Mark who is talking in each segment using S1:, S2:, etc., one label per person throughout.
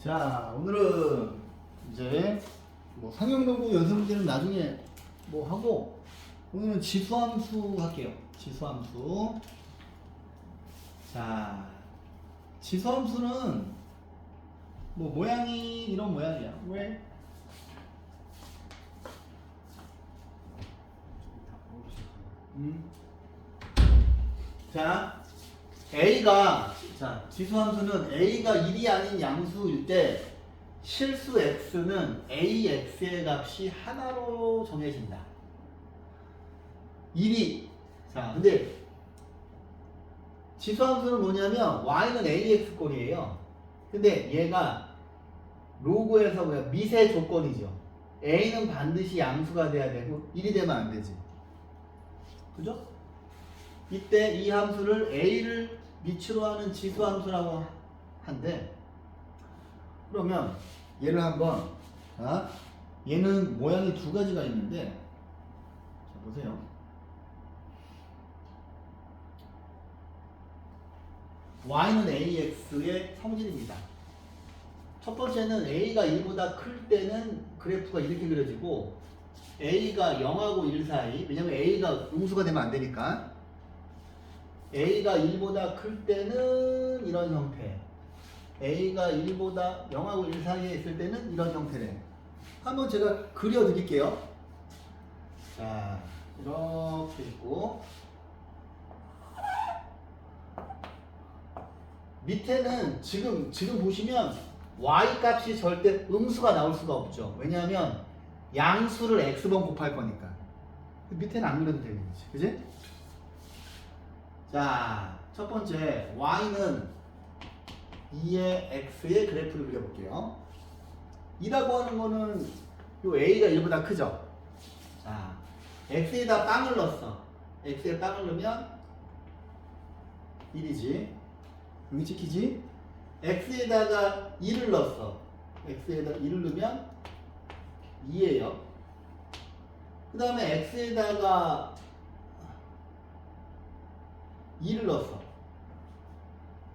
S1: 자, 오늘은 이제 뭐 상용도구 연습 문제는 나중에 뭐 하고, 오늘은 지수함수 할게요. 지수함수. 자, 지수함수는 뭐 모양이 이런 모양이야. 왜? 자, 지수함수는 A가 1이 아닌 양수일 때 실수 X는 AX의 값이 하나로 정해진다. 1이. 자, 근데 지수함수는 뭐냐면 Y는 AX 꼴이에요. 근데 얘가 로그에서 뭐야? 미세 조건이죠. A는 반드시 양수가 돼야 되고 1이 되면 안 되지. 그죠? 이때 이 함수를 A를 미치로 하는 지수함수라고 한대. 그러면 얘를 한번, 자, 얘는 모양이 두 가지가 있는데, 자, 보세요. Y는 AX의 성질입니다. 첫 번째는 A가 1보다 클 때는 그래프가 이렇게 그려지고, A가 0하고 1 사이, 왜냐면 A가 음수가 되면 안 되니까, A가 1보다 클 때는 이런 형태, A가 1보다 0하고 1 사이에 있을 때는 이런 형태래. 한번 제가 그려드릴게요. 자, 이렇게 있고, 밑에는 지금 보시면 Y 값이 절대 음수가 나올 수가 없죠. 왜냐하면 양수를 X번 곱할 거니까. 밑에는 안 그려도 되겠지. 그지? 자, 첫 번째 Y는 2의 X의 그래프를 그려볼게요. 2라고 하는 거는 요 A가 1보다 크죠? 자, X에다 빵을 넣었어. X에 빵을 넣으면 1이지. 여기 찍히지? X에다가 2를 넣었어. X에다 2를 넣으면 2예요. 그 다음에 X에다가 2를 넣었어.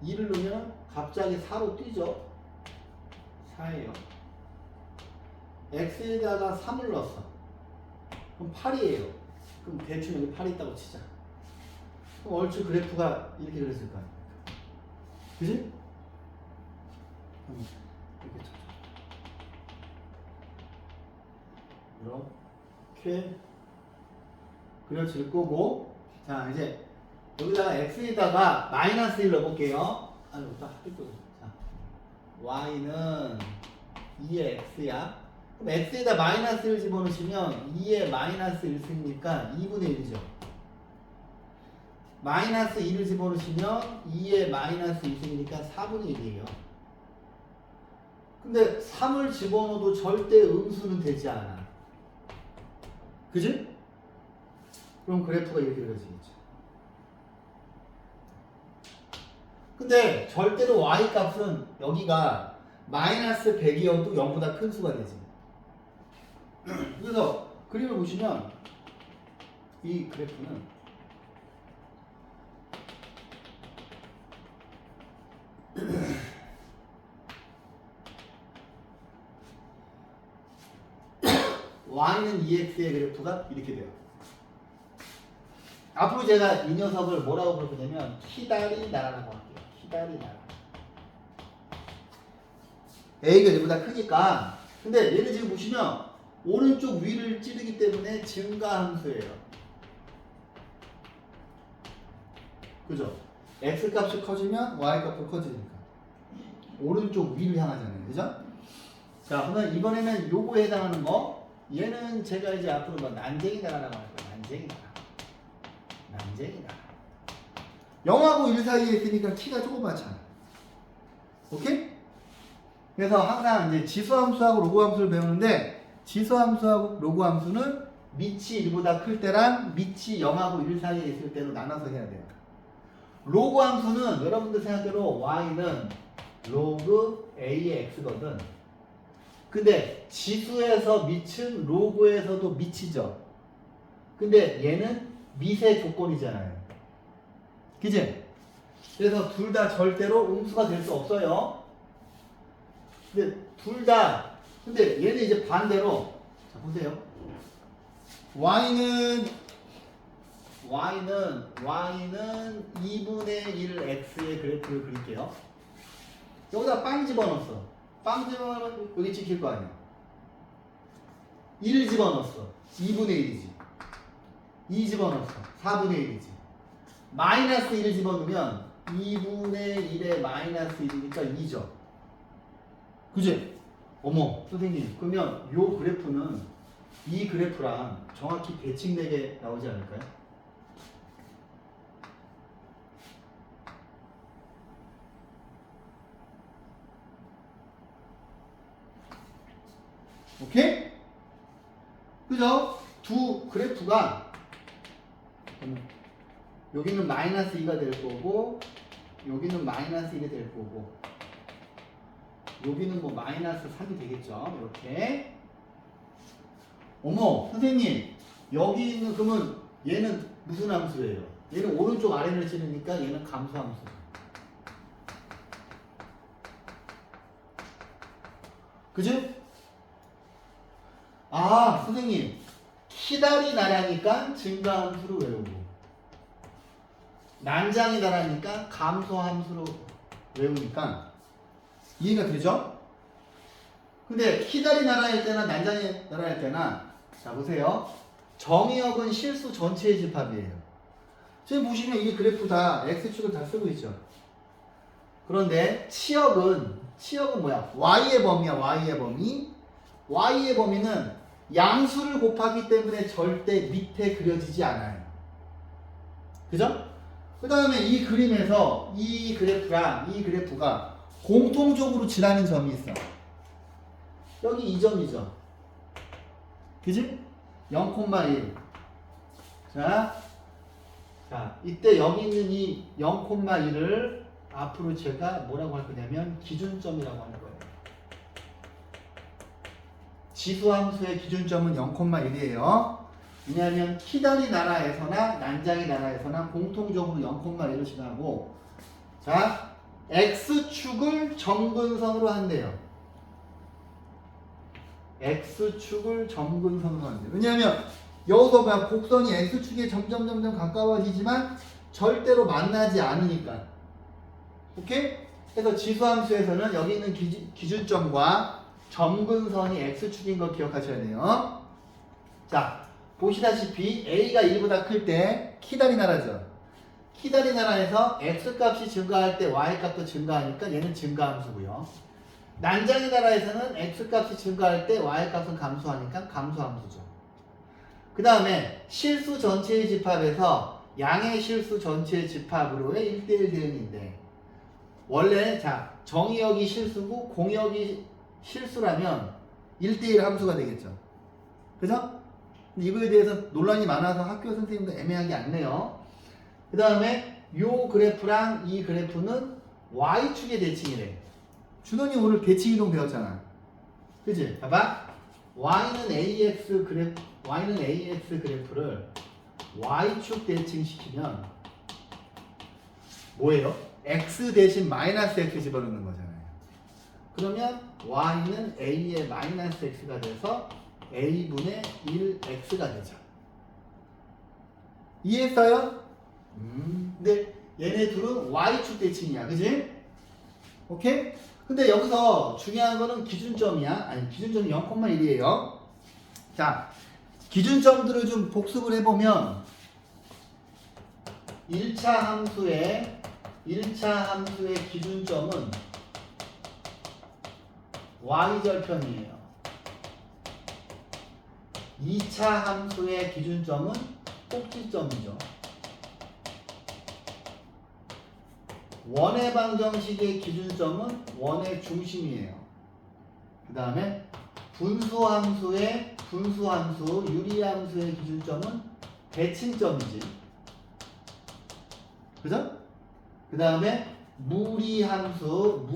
S1: 2를 넣으면 갑자기 4로 뛰죠. 4예요. X에다가 3을 넣었어. 그럼 8이에요. 그럼 대충 여기 8이 있다고 치자. 그럼 얼추 그래프가 이렇게 그렸을 거야. 그지? 이렇게 쳐. 이렇게 그려질 거고, 자, 이제 여기다가 X에다가 마이너스 1 넣어볼게요. 아니, 딱 자, Y는 2의 X야. 그럼 X에다 마이너스 1 집어넣으시면 2의 마이너스 1 쓰니까 2분의 1이죠. 마이너스 2를 집어넣으시면 2의 마이너스 2 쓰니까 4분의 1이에요. 근데 3을 집어넣어도 절대 음수는 되지 않아. 그지? 그럼 그래프가 이렇게 그려지겠죠. 근데 절대로 Y 값은 여기가 마이너스 100이어도 0보다 큰 수가 되지. 그래서 그림을 보시면 이 그래프는 Y는 2X의 그래프가 이렇게 돼요. 앞으로 제가 이 녀석을 뭐라고 부를 거냐면 키다리 나라라고 할게요. 키다리 나라. A가 1보다 크니까. 근데 얘를 지금 보시면 오른쪽 위를 찌르기 때문에 증가함수예요. 그죠? X 값이 커지면 Y 값도 커지니까. 오른쪽 위를 향하잖아요. 그죠? 자, 그러면 이번에는 요거에 해당하는 거, 얘는 제가 이제 앞으로 뭐 난쟁이 나라라고 할 거예요. 난쟁이 나라. 난쟁이 나라. 0하고 1 사이에 있으니까 키가 조그맣잖아. 오케이? 그래서 항상 이제 지수함수하고 로그함수를 배우는데, 지수함수하고 로그함수는 밑이 1보다 클 때랑 밑이 0하고 1 사이에 있을 때로 나눠서 해야 돼요. 로그함수는 여러분들 생각대로 Y는 로그 A의 X거든. 근데 지수에서 밑은 로그에서도 밑이죠. 근데 얘는 미세 조건이잖아요. 그지? 그래서 둘 다 절대로 음수가 될 수 없어요. 근데 둘 다, 근데 얘는 이제 반대로, 자, 보세요. y는 2분의 1 x의 그래프를 그릴게요. 여기다 빵 집어넣었어. 빵 집어넣으면 여기 찍힐 거 아니야. 1 집어넣었어. 2분의 1이지. 2 집어넣었어. 4분의 1이지. 마이너스 1 집어넣으면 2분의 1에 마이너스 1이니까 2죠. 그지? 어머, 선생님. 그러면 요 그래프는 이 그래프랑 정확히 대칭되게 나오지 않을까요? 오케이? 그죠? 두 그래프가 여기는 마이너스 2가 될 거고 여기는 마이너스 1이 될 거고 여기는 뭐 마이너스 3이 되겠죠. 이렇게. 어머, 선생님. 여기 있는 그러면 얘는 무슨 함수예요? 얘는 오른쪽 아래를 찌르니까 얘는 감소함수. 그지? 아, 선생님. 키달이 나라니까 증가함수로 외우고 난장이 나라니까 감소함수로 외우니까 이해가 되죠? 근데 키달이 나라일 때나 난장이 나라일 때나 자 보세요. 정의역은 실수 전체의 집합이에요. 지금 보시면 이 그래프 다 x축을 다 쓰고 있죠. 그런데 치역은 뭐야? y의 범위야. y의 범위. y의 범위는 양수를 곱하기 때문에 절대 밑에 그려지지 않아요. 그죠? 그 다음에 이 그림에서 이 그래프랑 이 그래프가 공통적으로 지나는 점이 있어. 여기 이 점이죠. 그지? 0,1. 자, 이때 여기 있는 이 0,1을 앞으로 제가 뭐라고 할 거냐면 기준점이라고 할 거예요. 지수함수의 기준점은 0,1이에요. 왜냐하면 키달이 나라에서나 난장이 나라에서나 공통적으로 0,1을 지나고 자, x축을 점근선으로 한대요. x축을 점근선으로 한대요. 왜냐하면 여기서 막 곡선이 x축에 점점 가까워지지만 절대로 만나지 않으니까. 오케이? 그래서 지수함수에서는 여기 있는 기준점과 점근선이 x축인 거 기억하셔야 돼요. 자, 보시다시피 a가 1보다 클 때 키달이 나라죠. 키달이 나라에서 x값이 증가할 때 y값도 증가하니까 얘는 증가함수고요. 난장이 나라에서는 x값이 증가할 때 y값은 감소하니까 감소함수죠. 그 다음에 실수 전체의 집합에서 양의 실수 전체의 집합으로의 1대1 대응인데 원래 자 정의역이 실수고 공역이 실수라면 1대1 함수가 되겠죠. 그죠? 이거에 대해서 논란이 많아서 학교 선생님도 애매하게 안 내요. 그 다음에 요 그래프랑 이 그래프는 y축의 대칭이래. 준원이 오늘 대칭이동 배웠잖아. 그치? 봐봐. y는 ax 그래프를 y축 대칭시키면 뭐예요? x 대신 마이너스 x 집어넣는 거잖아요. 그러면 y는 a의 마이너스 x가 돼서 a분의 1x가 되죠. 이해했어요? 근데 얘네 둘은 y축 대칭이야. 그지? 오케이? 근데 여기서 중요한 거는 기준점이야. 아니, 기준점이 0,1이에요. 자, 기준점들을 좀 복습을 해보면 1차 함수의 기준점은 y절편이에요. 2차 함수의 기준점은 꼭지점이죠. 원의 방정식의 기준점은 원의 중심이에요. 그 다음에 분수함수, 유리함수의 기준점은 대칭점이지. 그죠? 그 다음에 무리함수의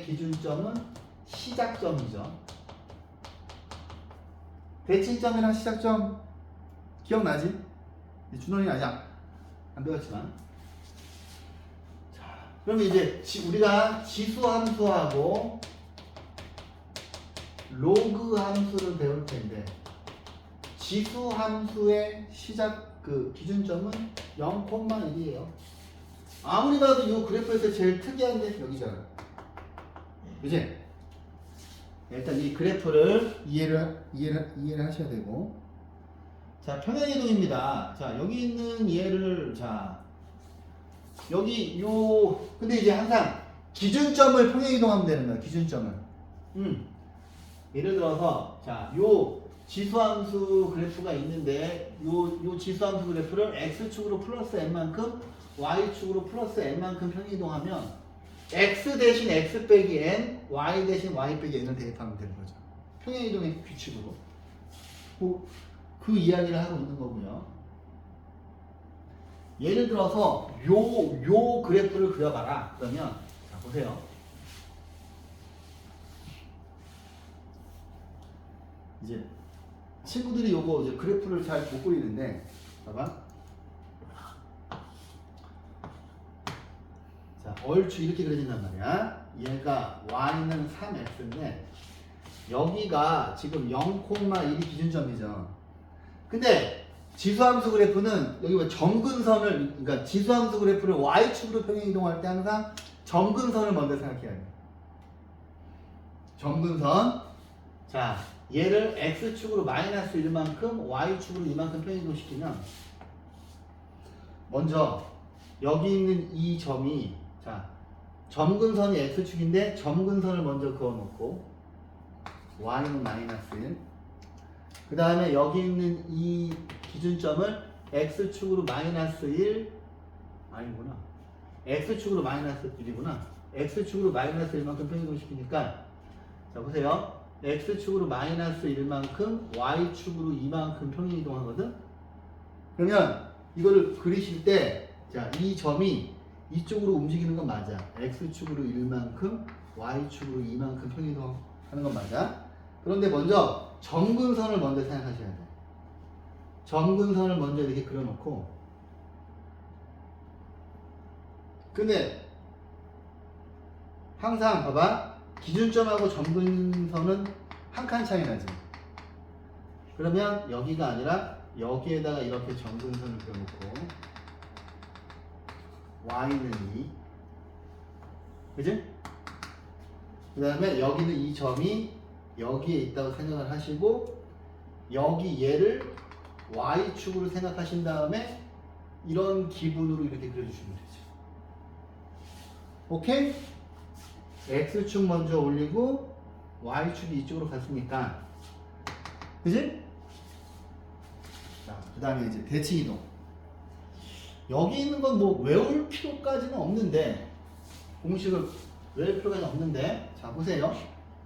S1: 기준점은 시작점이죠. 대칭점이랑 시작점 기억나지? 준원이는 아직 안 배웠지만. 자, 그러면 이제 우리가 지수함수하고 로그 함수를 배울 텐데 지수 함수의 시작 그 기준점은 0,1이에요. 아무리 봐도 이 그래프에서 제일 특이한 게 여기잖아. 그지? 일단 이 그래프를 이해를 하셔야 되고. 자, 평행이동입니다. 자, 여기 있는 얘를 자 여기 요 근데 이제 항상 기준점을 평행이동하면 되는 거야. 기준점을. 예를 들어서 자, 요 지수함수 그래프가 있는데 요 지수함수 그래프를 x축으로 플러스 n만큼 y축으로 플러스 n만큼 평행이동하면 x 대신 x 빼기 n, y 대신 y 빼기 n을 대입하면 되는 거죠. 평행이동의 규칙으로. 그 이야기를 하고 있는 거고요. 예를 들어서 요 그래프를 그려봐라. 그러면 자 보세요. 이제 친구들이 요거 이제 그래프를 잘 못 그리는데 봐봐. 자 얼추 이렇게 그려진단 말이야. 얘가 y는 3x인데 여기가 지금 0,1이 기준점이죠. 근데 지수함수 그래프는 여기 뭐 점근선을 그러니까 지수함수 그래프를 y축으로 평행이동할 때 항상 점근선을 먼저 생각해야 돼요. 점근선. 자, 얘를 x축으로 마이너스 1만큼 y축으로 이만큼 평행이동시키면 먼저 여기 있는 이 점이 자 점근선이 x축인데 점근선을 먼저 그어놓고 y는 마이너스 1. 그 다음에 여기 있는 이 기준점을 x축으로 마이너스 1 아니구나. x축으로 마이너스 1이구나. x축으로 마이너스 1만큼 평행이동시키니까 자 보세요. x축으로 마이너스 1만큼 y축으로 2만큼 평행이동하거든. 그러면 이거를 그리실 때 자 이 점이 이쪽으로 움직이는 건 맞아. x축으로 1만큼 y축으로 2만큼 평행이동하는 건 맞아. 그런데 먼저 점근선을 먼저 생각하셔야 돼. 점근선을 먼저 이렇게 그려놓고 근데 항상 봐봐. 기준점하고 점근선은 한 칸 차이 나지. 그러면 여기가 아니라 여기에다가 이렇게 점근선을 그려놓고 y는 2 그지? 그 다음에 여기는 이 점이 여기에 있다고 생각을 하시고 여기 얘를 y축으로 생각하신 다음에 이런 기분으로 이렇게 그려주시면 되죠. 오케이? x축 먼저 올리고 y축이 이쪽으로 갔으니까 그지? 자, 그 다음에 이제 대칭이동. 여기 있는 건 뭐 외울 필요까지는 없는데 공식을 외울 필요까지는 없는데 자 보세요.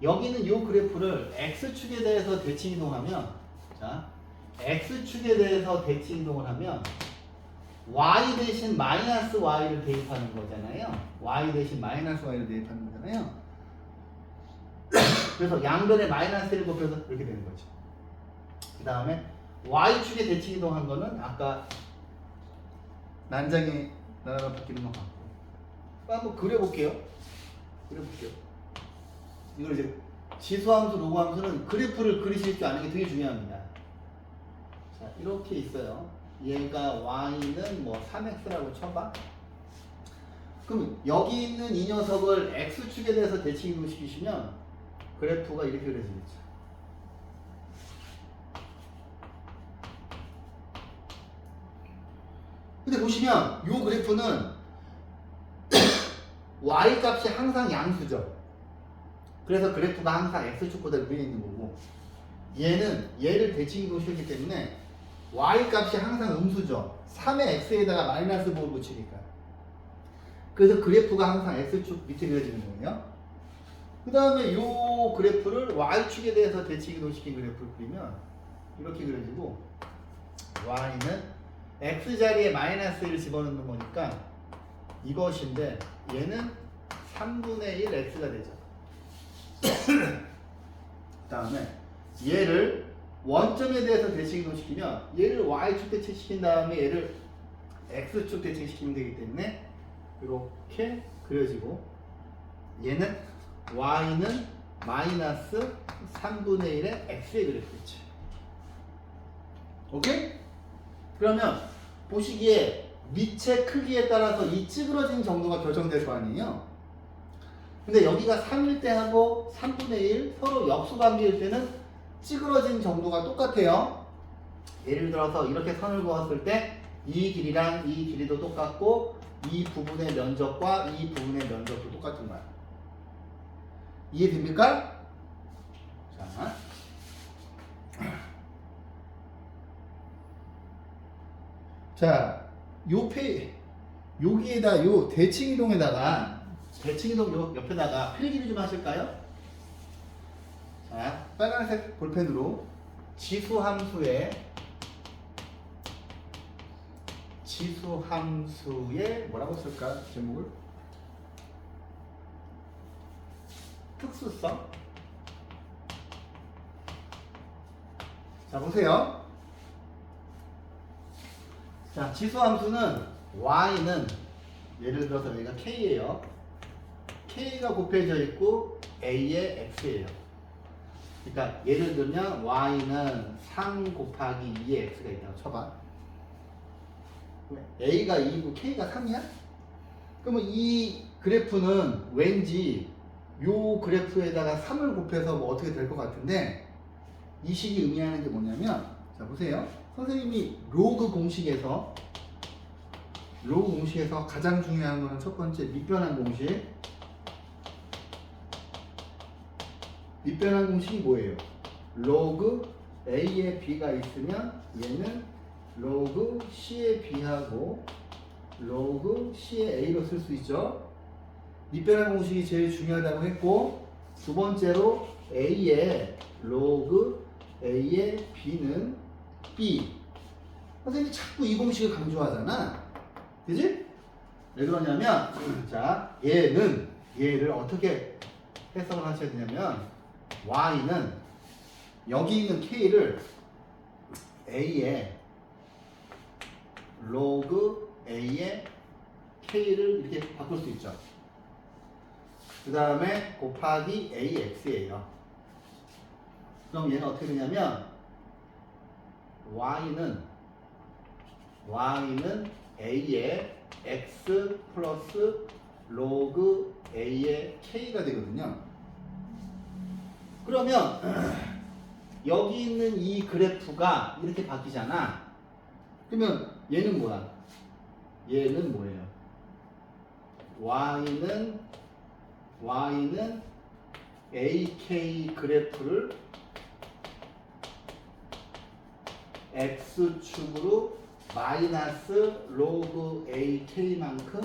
S1: 여기는 이 그래프를 x축에 대해서 대칭이동하면 자 x축에 대해서 대칭이동을 하면 y 대신 마이너스 y를 대입하는 거잖아요. y 대신 마이너스 y를 대입하는 거잖아요. 그래서 양변에 마이너스를 곱해서 이렇게 되는 거죠. 그 다음에 y축에 대칭이동한 거는 아까 난장이 나라가 바뀌는 거 같고 한번 그려볼게요. 이걸 이제 지수함수, 로그함수는 그래프를 그리실 줄 아는 게 되게 중요합니다. 자, 이렇게 있어요. 얘가 y는 뭐 3x라고 쳐봐. 그럼 여기 있는 이 녀석을 x축에 대해서 대칭이동 시키시면 그래프가 이렇게 그려지겠죠. 근데 보시면 이 그래프는 y 값이 항상 양수죠. 그래서 그래프가 항상 x축보다 위에 있는 거고 얘를 대칭이동 시켰기 때문에 y 값이 항상 음수죠. 3의 x에다가 마이너스 부호를 붙이니까. 그래서 그래프가 항상 x축 밑에 그려지는 거예요. 그 다음에 이 그래프를 y축에 대해서 대칭이동 시킨 그래프를 그리면 이렇게 그려지고 y는 x자리에 마이너스 1을 집어넣는 거니까 이것인데 얘는 3분의 1 x가 되죠. 그 다음에 얘를 원점에 대해서 대칭이동 시키면 얘를 y축 대칭시킨 다음에 얘를 x축 대칭시키면 되기 때문에 이렇게 그려지고 얘는 y는 마이너스 3분의 1의 x의 그래프겠지. 오케이? 그러면 보시기에 밑의 크기에 따라서 이 찌그러진 정도가 결정될 거 아니에요? 근데 여기가 3일 때 하고 3분의 1 서로 역수관계일 때는 찌그러진 정도가 똑같아요. 예를 들어서 이렇게 선을 그었을 때 이 길이랑 이 길이도 똑같고 이 부분의 면적과 이 부분의 면적도 똑같은 거야. 이해됩니까? 자, 자, 여기에다 요 대칭이동에다가 대칭이동 요 옆에다가 필기를 좀 하실까요? 자, 빨간색 볼펜으로 지수함수의 뭐라고 쓸까? 제목을 특수성. 자, 보세요. 자, 지수함수는 y는 예를 들어서 여기가 k예요. k가 곱해져 있고 a의 x예요. 그러니까 예를 들면 y는 3 곱하기 2의 x가 있다고 쳐봐. a가 2고 k가 3이야? 그러면 이 그래프는 왠지 요 그래프에다가 3을 곱해서 뭐 어떻게 될 것 같은데, 이 식이 의미하는 게 뭐냐면, 자 보세요. 선생님이 로그 공식에서 가장 중요한 거는 첫 번째 밑변환 공식. 밑변환 공식이 뭐예요? 로그 a에 b가 있으면 얘는 로그 c에 b하고 로그 c에 a로 쓸 수 있죠. 밑변환 공식이 제일 중요하다고 했고, 두 번째로 a에 로그 a의 b는 b. 선생님이 자꾸 이 공식을 강조하잖아. 그지? 왜 그러냐면, 자, 얘를 어떻게 해석을 하셔야 되냐면, y는 여기 있는 k를 a에 로그 a의 k를 이렇게 바꿀 수 있죠. 그 다음에 곱하기 ax예요. 그럼 얘는 어떻게 되냐면 y는 a의 x 플러스 로그 a의 k가 되거든요. 그러면 여기 있는 이 그래프가 이렇게 바뀌잖아. 그러면 얘는 뭐야? 얘는 뭐예요? y는 AK 그래프를 x축으로 마이너스 로그 AK만큼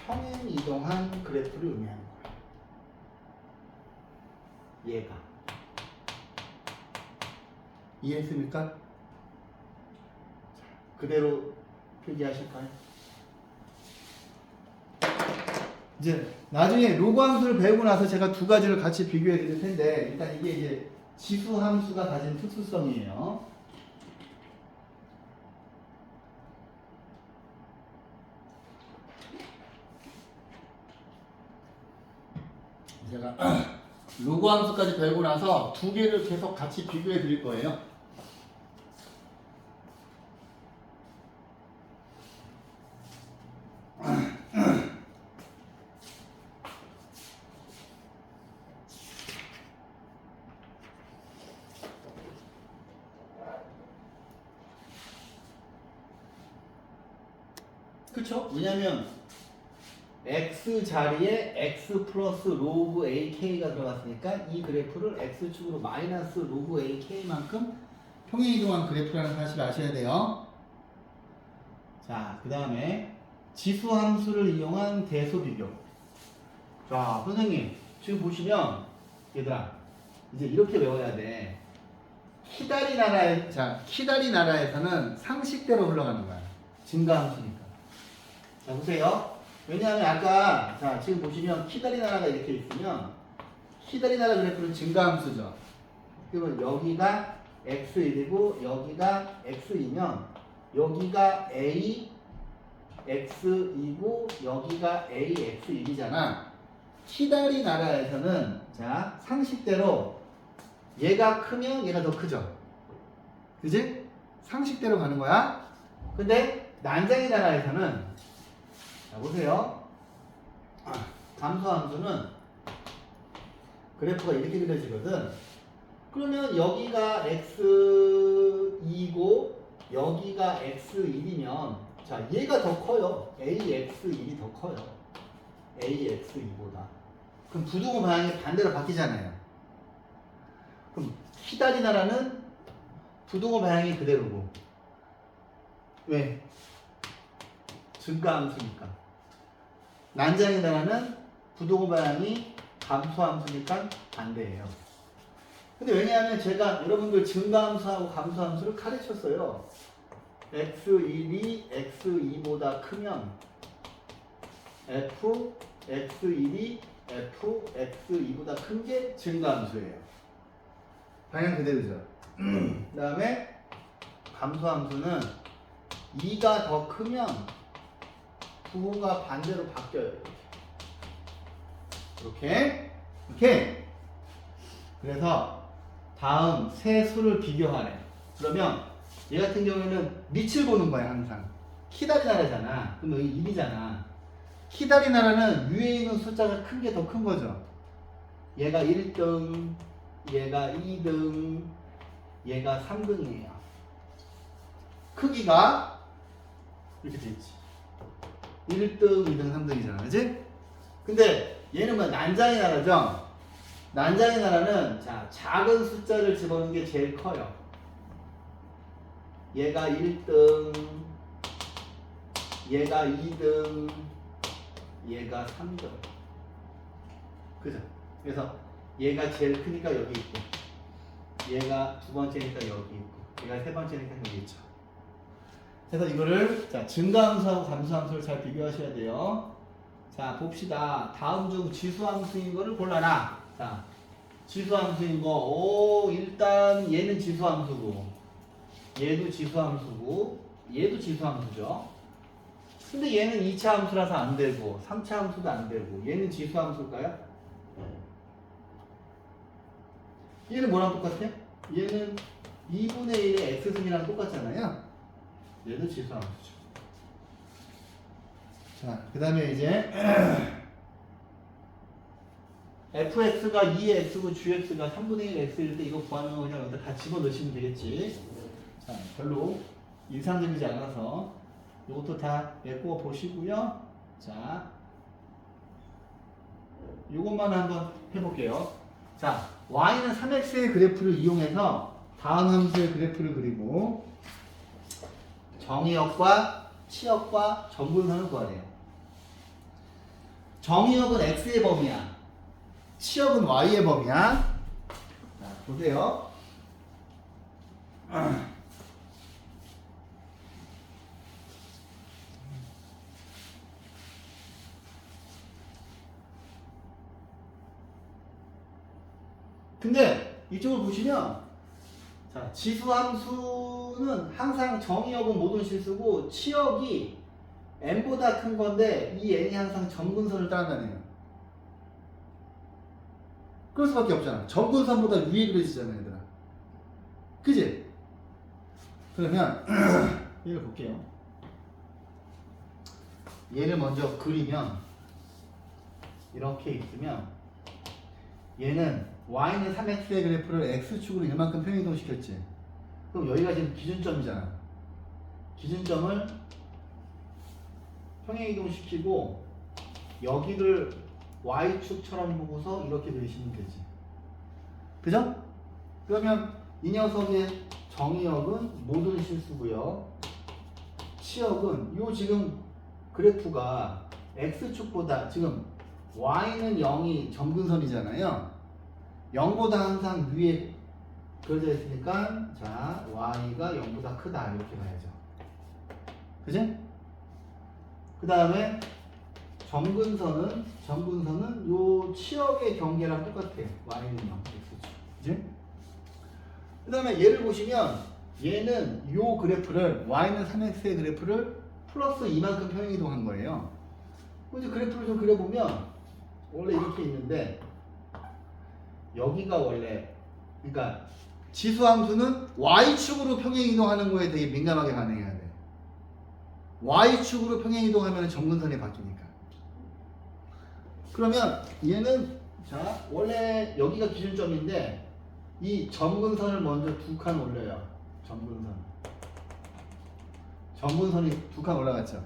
S1: 평행 이동한 그래프를 의미하는 거야. 얘가. 이해했습니까? 그대로 필기하실까요? 이제 나중에 로그 함수를 배우고 나서 제가 두 가지를 같이 비교해 드릴 텐데, 일단 이게 이제 지수 함수가 가진 특수성이에요. 제가 로그 함수까지 배우고 나서 두 개를 계속 같이 비교해 드릴 거예요. 그쵸? 왜냐면 x 자리에 x 플러스 로그 ak가 들어갔으니까 이 그래프를 x축으로 마이너스 로그 ak만큼 평행 이동한 그래프라는 사실을 아셔야 돼요. 자, 그 다음에 지수 함수를 이용한 대소 비교. 자, 선생님 지금 보시면 얘들아 이제 이렇게 외워야 돼. 키다리 나라에서는 상식대로 흘러가는 거야. 증가함수니까. 자, 보세요. 왜냐하면 아까 자 지금 보시면 키다리 나라가 이렇게 있으면 키다리 나라 그래프는 증가함수죠. 그러면 여기가 x1이고 여기가 x2면 여기가 a x이고 여기가 a x1이잖아. 키다리 나라에서는 자 상식대로 얘가 크면 얘가 더 크죠. 그지? 상식대로 가는 거야. 근데 난장의 나라에서는 자 보세요. 감소함수는 그래프가 이렇게 그려지거든. 그러면 여기가 x2고 여기가 x1이면 자 얘가 더 커요. ax1이 더 커요. ax2보다. 그럼 부등호 방향이 반대로 바뀌잖아요. 그럼 키다리 나라는 부등호 방향이 그대로고 왜? 증가함수니까. 난장의 나라는 부등호 방향이 감소함수니까 반대예요. 근데 왜냐하면 제가 여러분들 증가함수하고 감소함수를 가르쳤어요. x1이 x2보다 크면 f x1이 f x2보다 큰 게 증가함수예요. 방향 그대로죠. 그 다음에 감소함수는 2가 더 크면 부호가 반대로 바뀌어요. 이렇게. 그래서 다음 세 수를 비교하래. 그러면 얘 같은 경우에는 밑을 보는 거야 항상. 키다리 나라잖아. 그럼 여기 1이잖아. 키다리 나라는 위에 있는 숫자가 큰 게 더 큰 거죠. 얘가 1등, 얘가 2등, 얘가 3등이에요. 크기가 이렇게 돼 있지. 1등, 2등, 3등이잖아. 그치? 근데 얘는 뭐 난장의 나라죠? 난장의 나라는 자, 작은 숫자를 집어넣는 게 제일 커요. 얘가 1등, 얘가 2등, 얘가 3등. 그죠? 그래서 얘가 제일 크니까 여기 있고, 얘가 두 번째니까 여기 있고, 얘가 세 번째니까 여기 있죠. 그래서 이거를 자, 증가함수하고 감소함수를 잘 비교하셔야 돼요. 자, 봅시다. 다음 중 지수함수인 거를 골라라. 자, 지수함수인 거. 오, 일단 얘는 지수함수고, 얘도 지수함수고, 얘도 지수함수죠. 근데 얘는 2차 함수라서 안 되고, 3차 함수도 안 되고, 얘는 지수함수일까요? 얘는 뭐랑 똑같아요? 얘는 2분의 1의 x승이랑 똑같잖아요. 얘도 지수함수죠. 자, 그 다음에 이제 fx가 2의 x고 gx가 3분의 1 x일 때 이거 구하면 그냥 여기다 다 집어넣으시면 되겠지. 자, 별로 인상적이지 않아서 이것도 다 메꿔 보시고요. 자, 이것만 한번 해볼게요. 자, y는 3x의 그래프를 이용해서 다음 함수의 그래프를 그리고 정의역과 치역과 정분선을 구하래요. 정의역은 x의 범위야. 치역은 y의 범위야. 자, 보세요. 근데 이쪽을 보시면 자, 지수함수는 항상 정의역은 모든 실수고 치역이 n보다 큰 건데 이 n이 항상 점근선을 따라다녀요. 그럴 수밖에 없잖아. 점근선보다 위에 그려지잖아, 얘들아. 그지? 그러면 얘를 볼게요. 얘를 먼저 그리면 이렇게 있으면 얘는 y는 3x의 그래프를 x축으로 이만큼 평행이동시켰지. 그럼 여기가 지금 기준점이잖아. 기준점을 평행이동시키고 여기를 y축처럼 보고서 이렇게 그리시면 되지. 그죠? 그러면 이 녀석의 정의역은 모든 실수고요. 치역은 요 지금 그래프가 x축보다 지금 y는 0이 점근선이잖아요. 0보다 항상 위에 그려져 있으니까 자 y가 0보다 크다 이렇게 봐야죠. 그지? 그 다음에 점근선은 요 치역의 경계랑 똑같아요. y는 0, x축. 그지? 그 다음에 얘를 보시면 얘는 요 그래프를 y는 3x의 그래프를 플러스 이만큼 평행이동한 거예요. 이제 그래프를 좀 그려보면 원래 이렇게 있는데 여기가 원래 그러니까 지수함수는 y축으로 평행 이동하는 거에 되게 민감하게 반응해야 돼. y축으로 평행 이동하면 점근선이 바뀌니까. 그러면 얘는 자 원래 여기가 기준점인데 이 점근선을 먼저 두 칸 올려요. 점근선이 두 칸 올라갔죠.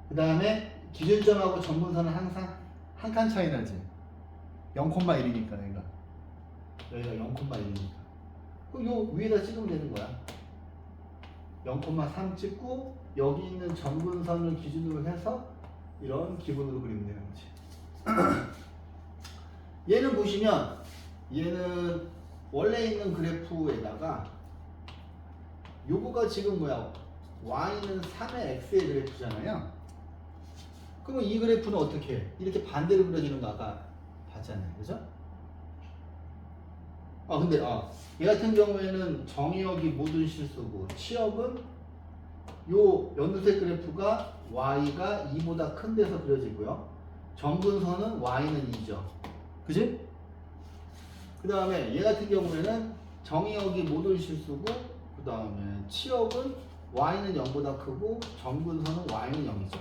S1: 그 다음에 기준점하고 점근선은 항상 한 칸 차이 나지. 0,1이니까 여기가 0,1이니까. 그럼 요 위에다 찍으면 되는 거야. 0,3 찍고 여기 있는 점근선을 기준으로 해서 이런 기본으로 그리면 되는 거지. 얘는 보시면 얘는 원래 있는 그래프에다가 요거가 지금 뭐야? y는 3의 x의 그래프잖아요. 그러면 이 그래프는 어떻게 해? 이렇게 반대로 그려지는 거 아까 봤잖아요. 그죠? 근데 얘 같은 경우에는 정의역이 모든 실수고 치역은 요 연두색 그래프가 y가 2보다 큰 데서 그려지고요. 점근선은 y는 2죠. 그지? 그 다음에 얘 같은 경우에는 정의역이 모든 실수고 그 다음에 치역은 y는 0보다 크고 점근선은 y는 0이죠.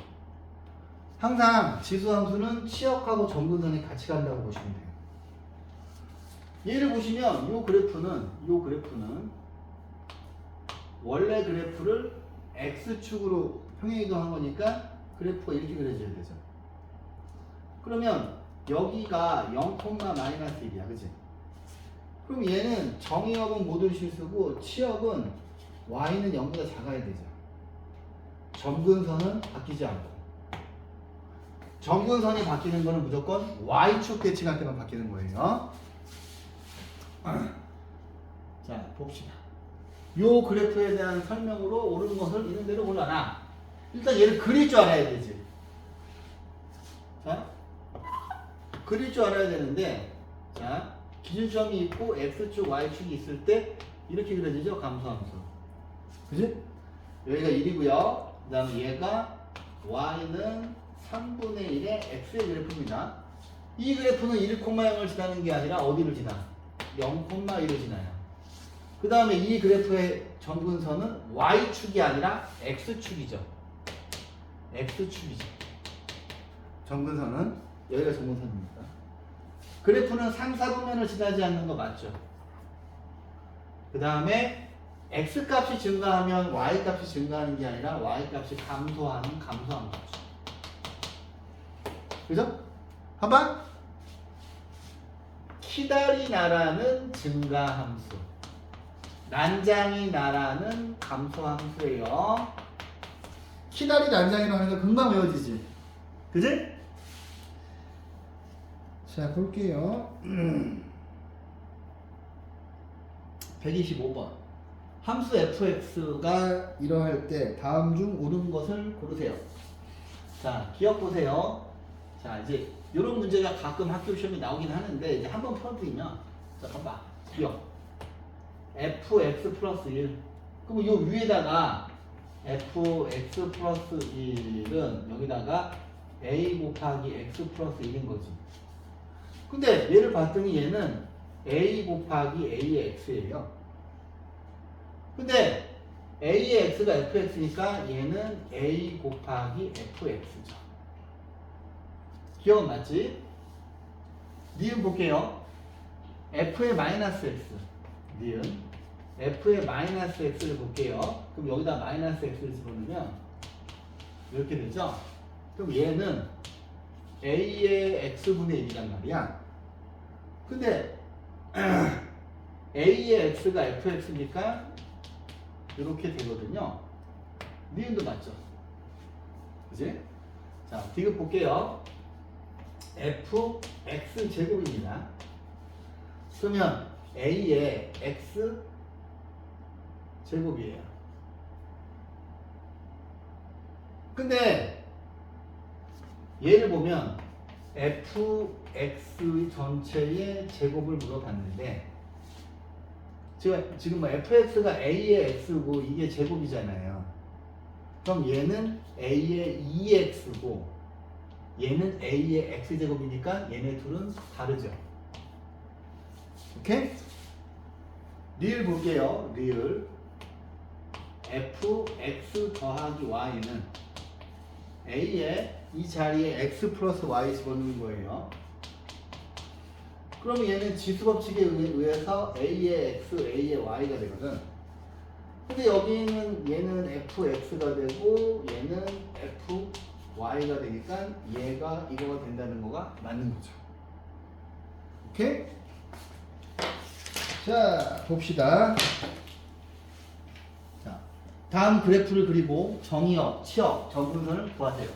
S1: 항상 지수함수는 치역하고 점근선이 같이 간다고 보시면 돼요. 얘를 보시면 요 그래프는 원래 그래프를 x축으로 평행 이동한 거니까 그래프가 이렇게 그려져야 되죠. 그러면 여기가 0,-1이야. 그치? 그럼 얘는 정의역은 모든 실수고 치역은 y는 0보다 작아야 되죠. 점근선은 바뀌지 않고. 점근선이 바뀌는 거는 무조건 y축 대칭할 때만 바뀌는 거예요. 자, 봅시다. 요 그래프에 대한 설명으로 옳은 것을 있는 대로 골라놔. 일단 얘를 그릴 줄 알아야 되지. 자, 그릴 줄 알아야 되는데, 자, 기준점이 있고 x축, y축이 있을 때 이렇게 그려지죠? 감소함수. 그지? 여기가 1이고요. 그 다음에 얘가 y는 3분의 1의 x의 그래프입니다. 이 그래프는 1,0을 지나는 게 아니라 어디를 지나? 0,1을 지나요. 그 다음에 이 그래프의 점근선은 y축이 아니라 x축이죠. x축이죠. 점근선은 여기가 점근선입니다. 그래프는 상사분면을 지나지 않는 거 맞죠? 그 다음에 x값이 증가하면 y값이 증가하는 게 아니라 y값이 감소하는 감소함수죠. 그죠? 한번 키다리 나라는 증가함수, 난장이 나라는 감소함수예요. 키다리 난장이라고 하는 거 금방 외워지지. 그지? 자, 볼게요. 125번. 함수 fx가 이러할 때 다음 중 옳은 것을 고르세요. 자, 기억 보세요. 자, 이제 이런 문제가 가끔 학교 시험에 나오긴 하는데 이제 한번 풀어드리면, 자, 봐봐. 기억. fx 플러스 1. 그럼 요 위에다가 fx 플러스 1은 여기다가 a 곱하기 x 플러스 1인 거지. 근데 얘를 봤더니 얘는 a 곱하기 a의 x예요. 근데 a의 x가 fx니까 얘는 a 곱하기 fx죠. 기억은 맞지? 니은 볼게요. f의 마이너스 x. 니은 f의 마이너스 x를 볼게요. 그럼 여기다 마이너스 x를 집어넣으면 이렇게 되죠? 그럼 얘는 a의 x분의 1이란 말이야. 근데 a의 x가 fx니까 이렇게 되거든요. 니은도 맞죠? 그지? 자, 디귿 볼게요. fx 제곱입니다. 그러면 a의 x 제곱이에요. 근데 얘를 보면 fx 전체의 제곱을 물어봤는데 지금 뭐 fx가 a의 x고 이게 제곱이잖아요. 그럼 얘는 a의 2x고 얘는 A의 X제곱이니까 얘네 둘은 다르죠. 오케이? 리을 볼게요. 리을 fx 더하기 y는 A의 이 자리에 x 플러스 y 집어넣는 거예요. 그러면 얘는 지수법칙에 의해서 A의 x, A의 y가 되거든. 근데 여기는 얘는 fx가 되고 얘는 fy가 되니까 얘가 이거가 된다는 거가 맞는 거죠. 오케이? 자, 봅시다. 자, 다음 그래프를 그리고 정의역, 치역, 점근선을 구하세요.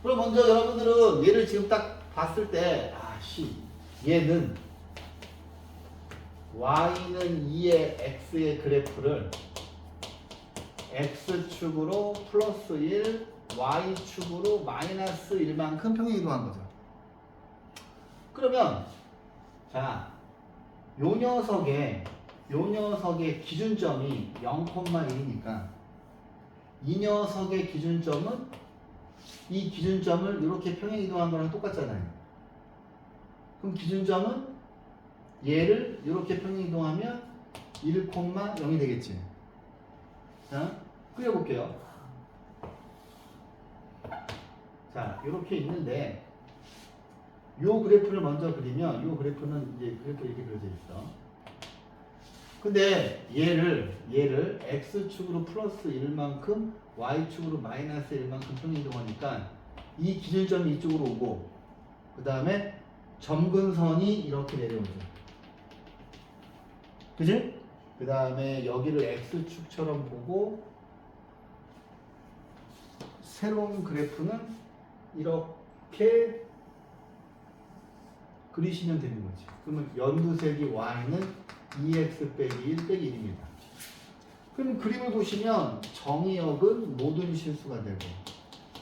S1: 그럼 먼저 여러분들은 얘를 지금 딱 봤을 때, 얘는 y는 2의 x의 그래프를 x축으로 플러스 1, y축으로 마이너스 1만큼 평행이동한 거죠. 그러면 자, 요 녀석의 기준점이 0,1이니까 이 녀석의 기준점은 이 기준점을 이렇게 평행이동한 거랑 똑같잖아요. 그럼 기준점은 얘를 이렇게 평행이동하면 1,0이 되겠지. 자, 그려볼게요. 자, 이렇게 있는데 요 그래프를 먼저 그리면 요 그래프는 이제 그래프 이렇게 그려져 있어. 근데 얘를 x축으로 플러스 1만큼 y축으로 마이너스 1만큼 평행이동하니까 이 기준점이 이쪽으로 오고 그 다음에 점근선이 이렇게 내려오죠. 그지? 그 다음에 여기를 x축처럼 보고 새로운 그래프는 이렇게 그리시면 되는 거지. 그러면 연두색이 y는 2x 빼기 1 빼기 1입니다. 그럼 그림을 보시면 정의역은 모든 실수가 되고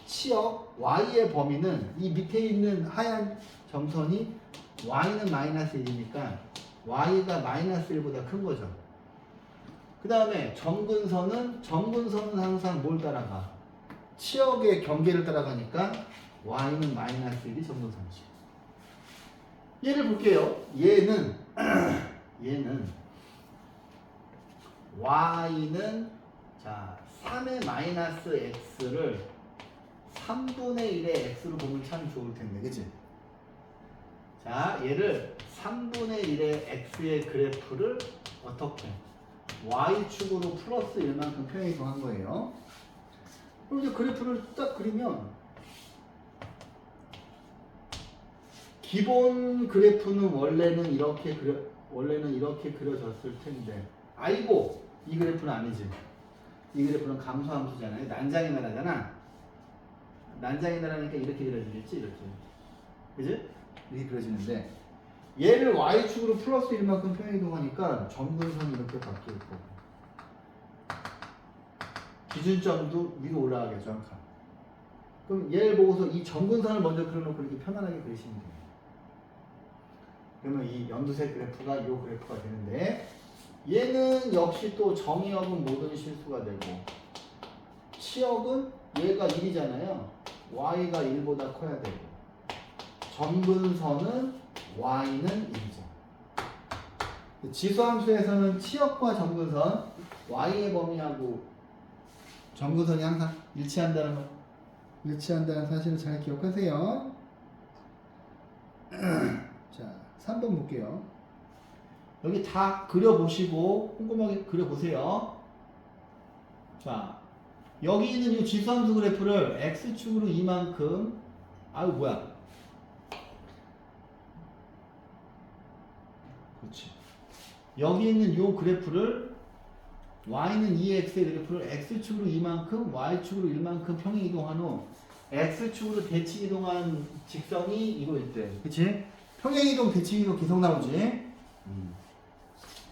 S1: 치역 y의 범위는 이 밑에 있는 하얀 점선이 y는 마이너스 1이니까 y가 마이너스 1보다 큰 거죠. 그 다음에 점근선은 항상 뭘 따라가? 치역의 경계를 따라가니까 y는 마이너스 1이 점근선이지. 얘를 볼게요. 얘는 y는 자 3의 마이너스 x를 3분의 1의 x로 보면 참 좋을 텐데, 그치? 자, 얘를 3분의 1의 x의 그래프를 어떻게? y축으로 플러스 1만큼 평행이동한 거예요. 그럼 이제 그래프를 딱 그리면 기본 그래프는 원래는 이렇게 그려졌을 텐데, 아이고, 이 그래프는 아니지. 이 그래프는 감소함수잖아요. 난장의 나라잖아. 난장의 나라니까 이렇게 그려지겠지, 이렇게. 그지? 이렇게 그려지는데, 얘를 y축으로 플러스 1만큼 평행이동하니까 점근선이 이렇게 바뀔 거고, 기준점도 위로 올라가겠죠, 항상. 그럼 얘를 보고서 이 점근선을 먼저 그려놓고 이렇게 편안하게 그리시면 돼요. 그러면 이 연두색 그래프가 이 그래프가 되는데, 얘는 역시 또 정의역은 모든 실수가 되고 치역은 얘가 1이잖아요. y가 1보다 커야 되고 점근선은 y는 1이죠. 지수함수에서는 치역과 점근선 y의 범위하고 점근선이 항상 일치한다는 사실을 잘 기억하세요. 자, 3번 볼게요. 여기 다 그려보시고 꼼꼼하게 그려보세요. 자, 여기 있는 이 지수함수 그래프를 x축으로 이만큼, 아유 뭐야, 그렇지. 여기 있는 이 그래프를 y는 2x의 그래프를 x축으로 이만큼 y축으로 1만큼 평행 이동한 후 x축으로 대칭 이동한 직선이 이거 있대. 그치? 평행 이동 대칭 이동 계속 나오지.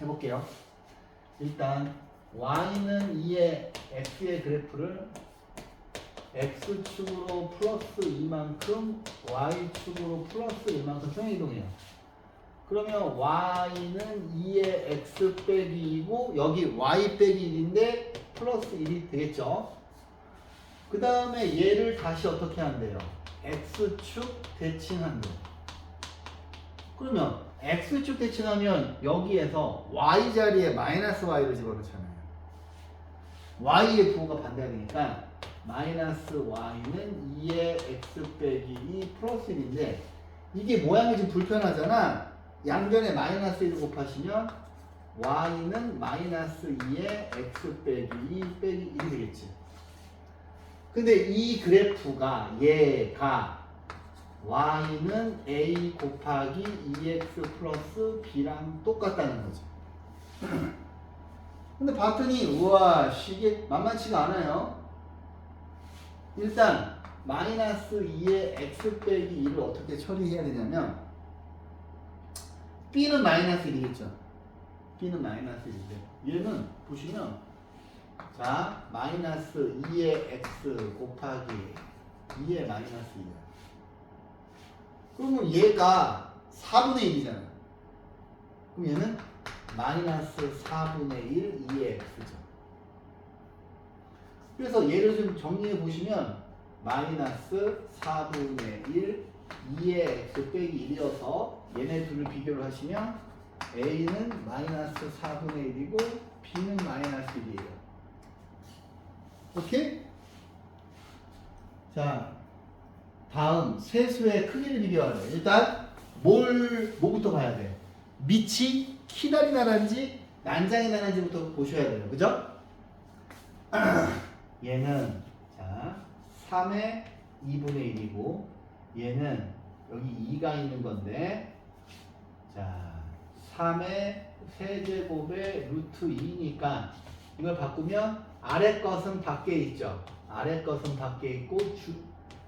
S1: 해볼게요. 일단 y는 2의 x의 그래프를 x축으로 플러스 2만큼 y축으로 플러스 1만큼 평행 이동해요. 그러면 y는 2의 x 빼기 2고 여기 y 빼기 1인데 플러스 1이 되겠죠. 그 다음에 얘를 다시 어떻게 한대요? x축 대칭한대. 그러면 x축 대칭하면 여기에서 y 자리에 마이너스 y를 집어넣잖아요. y의 부호가 반대가 되니까 마이너스 y는 2의 x 빼기 2 플러스 1인데 이게 모양이 좀 불편하잖아. 양변에 마이너스 1 곱하시면 y는 마이너스 2의 x 빼기 2 빼기 1이 되겠지. 근데 이 그래프가 얘가 y는 a 곱하기 2x 플러스 b랑 똑같다는 거지. 근데 봤더니 우와 이게 만만치가 않아요. 일단 마이너스 2의 x 빼기 2를 어떻게 처리해야 되냐면 b는 마이너스 1이겠죠. b는 마이너스 1인데 얘는 보시면 자 마이너스 2의 x 곱하기 2의 마이너스 2야. 그러면 얘가 4분의 1이잖아. 그럼 얘는 마이너스 4분의 1 2의 x죠. 그래서 얘를 좀 정리해 보시면 마이너스 4분의 1 2의 x 빼기 1이어서 얘네 둘을 비교를 하시면 a는 마이너스 4분의 1이고 b는 마이너스 1이에요. 오케이? 자 다음 세수의 크기를 비교하래. 일단 뭐부터 봐야 돼? 밑이 키다리 나란지 난장이 나란지부터 보셔야 돼요. 그죠? 얘는 자 3의 2분의 1이고 얘는 여기 2가 있는 건데 자 3의 세제곱의 루트 2니까 이걸 바꾸면 아래 것은 밖에 있죠. 아래 것은 밖에 있고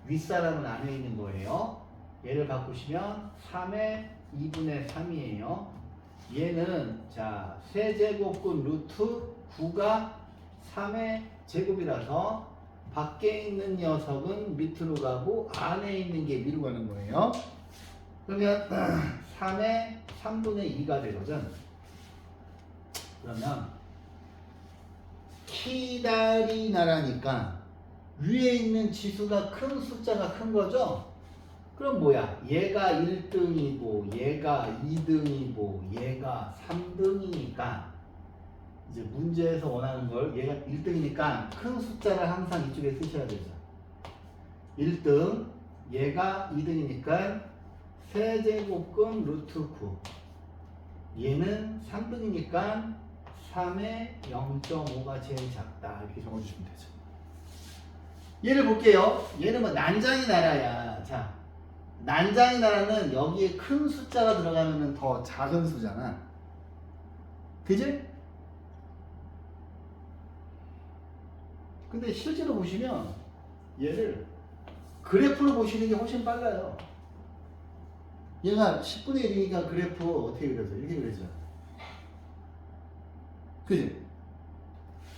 S1: 윗사람은 안에 있는 거예요. 얘를 바꾸시면 3의 2분의 3이에요. 얘는 자 세제곱근 루트 9가 3의 제곱이라서 밖에 있는 녀석은 밑으로 가고 안에 있는 게 위로 가는 거예요. 그러면 3의 3분의 2가 되거든. 그러면 키다리 나라니까 위에 있는 지수가 큰 숫자가 큰 거죠? 그럼 뭐야? 얘가 1등이고 얘가 2등이고 얘가 3등이니까 이제 문제에서 원하는 걸 얘가 1등이니까 큰 숫자를 항상 이쪽에 쓰셔야 되죠. 1등 얘가 2등이니까 세제곱근 루트 9 얘는 3등이니까 3의 0.5가 제일 작다 이렇게 적어주시면 되죠. 얘를 볼게요. 얘는 뭐 난장이 나라야. 자 난장이 나라는 여기에 큰 숫자가 들어가면 더 작은 수잖아. 그지? 근데 실제로 보시면 얘를 그래프로 보시는 게 훨씬 빨라요. 얘가 10분의 1이니까 그래프 어떻게 그려져? 이렇게 그려져. 그지?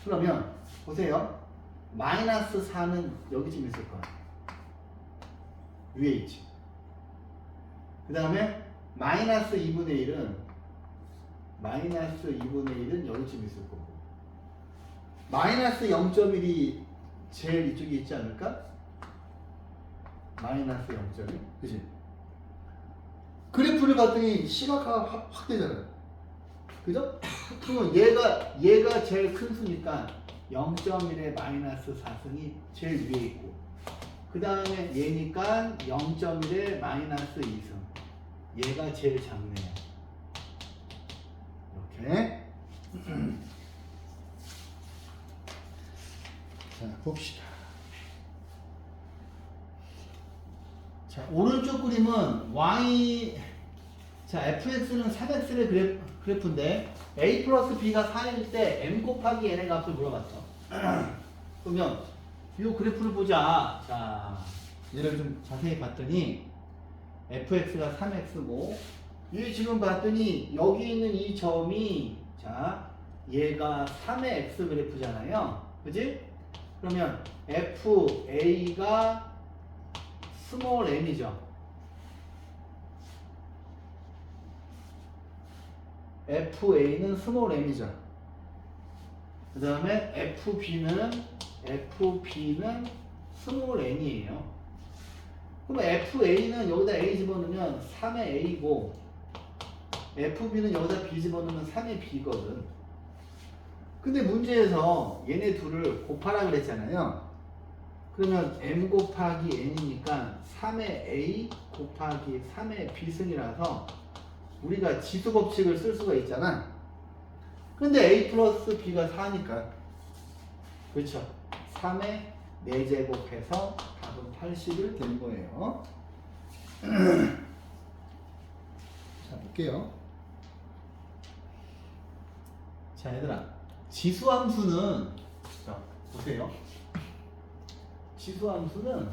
S1: 그러면 보세요. 마이너스 4는 여기쯤 있을 거야. 위에 있지. 그 다음에 마이너스 2분의 1은 여기쯤 있을 거고 마이너스 0.1이 제일 이쪽에 있지 않을까? 마이너스 0.1 그치? 그래프를 봤더니 시각화가 확 되잖아요. 그죠? 그러면 얘가 제일 큰 수니까 0.1의 마이너스 4승이 제일 위에 있고 그 다음에 얘니까 0.1의 마이너스 2승 얘가 제일 작네요. 이렇게 자 봅시다. 자 오른쪽 그림은 y 자 fx는 3x의 그래프인데 a 플러스 b가 4일 때 m 곱하기 n의 값을 물어봤죠. 그러면 이 그래프를 보자. 자 얘를 좀 자세히 봤더니 fx가 3x고 이 지금 봤더니 여기 있는 이 점이 자 얘가 3의 x 그래프잖아요. 그지? 그러면 fa가 스몰 n이죠. fa는 스몰 n이죠. 그 다음에 fb는 스몰 n이에요. 그럼 FA는 여기다 A 집어넣으면 3의 A고 FB는 여기다 B 집어넣으면 3의 B거든. 근데 문제에서 얘네 둘을 곱하라 그랬잖아요. 그러면 M 곱하기 N이니까 3의 A 곱하기 3의 B승이라서 우리가 지수 법칙을 쓸 수가 있잖아. 근데 A 플러스 B가 4니까 그렇죠. 3의 4제곱해서 답은 80을 되는 거예요. 자, 볼게요. 자, 얘들아. 지수함수는, 자, 보세요. 지수함수는,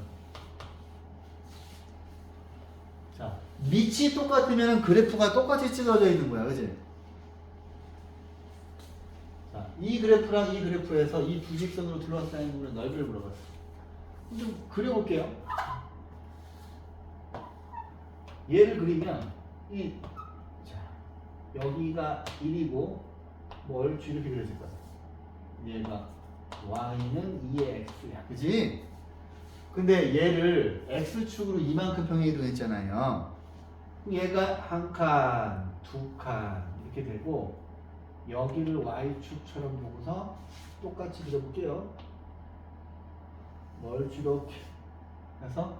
S1: 자, 밑이 똑같으면 그래프가 똑같이 찢어져 있는 거야. 그지? 자, 이 그래프랑 이 그래프에서 이 두 직선으로 둘러싸인 부분의 넓이를 물어봤어. 좀 그려볼게요. 얘를 그리면 이 자, 여기가 1이고 뭐 얼추 이렇게 그려질 거야. 얘가 y는 2의 x야. 그지? 근데 얘를 x축으로 이만큼 평행이동했잖아요. 얘가 한 칸, 두 칸 이렇게 되고 여기를 y축처럼 보고서 똑같이 그려볼게요. 얼추 이렇게 해서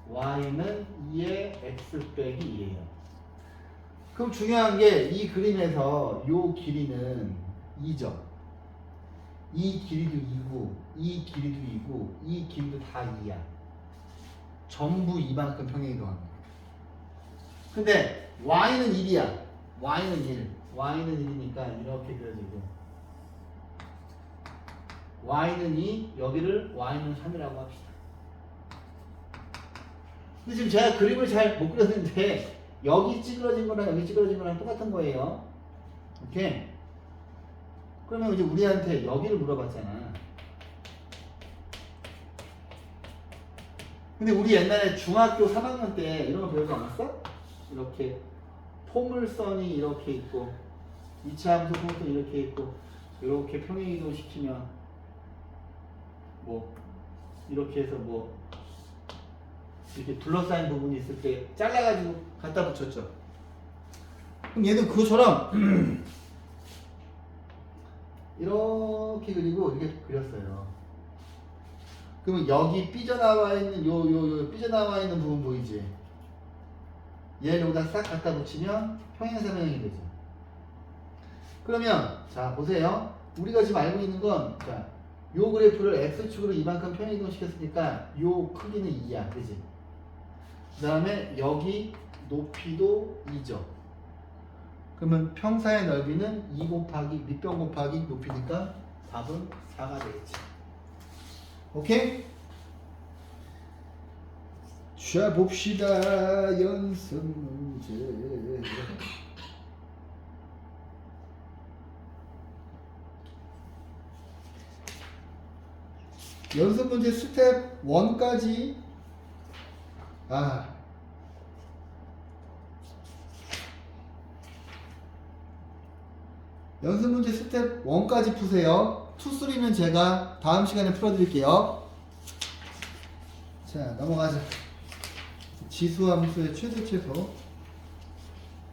S1: y는 2의 x 빼기 2예요. 그럼 중요한 게 이 그림에서 요 길이는 2죠. 이 길이도 2고 이 길이도 2고 이 길이도 다 2야. 전부 이만큼 평행이동하는 거야. 근데 y는 1이야. y는 1. y는 1이니까 이렇게 그려지고 y는 2, 여기를 y는 3이라고 합시다. 근데 지금 제가 그림을 잘 못 그렸는데 여기 찌그러진 거랑 여기 찌그러진 거랑 똑같은 거예요. 오케이? 그러면 이제 우리한테 여기를 물어봤잖아. 근데 우리 옛날에 중학교 3학년 때 이런 거 배우지 않았어? 이렇게 포물선이 이렇게 있고 2차 함수 포물선 이렇게 있고 이렇게 평행이동 시키면 뭐 이렇게 해서 뭐 이렇게 둘러싸인 부분이 있을 때 잘라가지고 갖다 붙였죠. 그럼 얘는 그것처럼 이렇게 그리고 이렇게 그렸어요. 그러면 여기 삐져나와 있는 요 삐져나와 있는 부분 보이지? 얘를 여기다 싹 갖다 붙이면 평행사변형이 되죠. 그러면 자 보세요. 우리가 지금 알고 있는 건 자, 요 그래프를 x축으로 이만큼 평행이동 시켰으니까 요 크기는 2야. 그지? 그 다음에 여기 높이도 2죠. 그러면 평사의 넓이는 2 곱하기 밑변 곱하기 높이니까 답은 4가 되겠지. 오케이? 자 봅시다. 연습 문제. 연습 문제 스텝 1까지 연습 문제 스텝 1까지 푸세요. 2, 3는 제가 다음 시간에 풀어드릴게요. 자, 넘어가자. 지수함수의 최소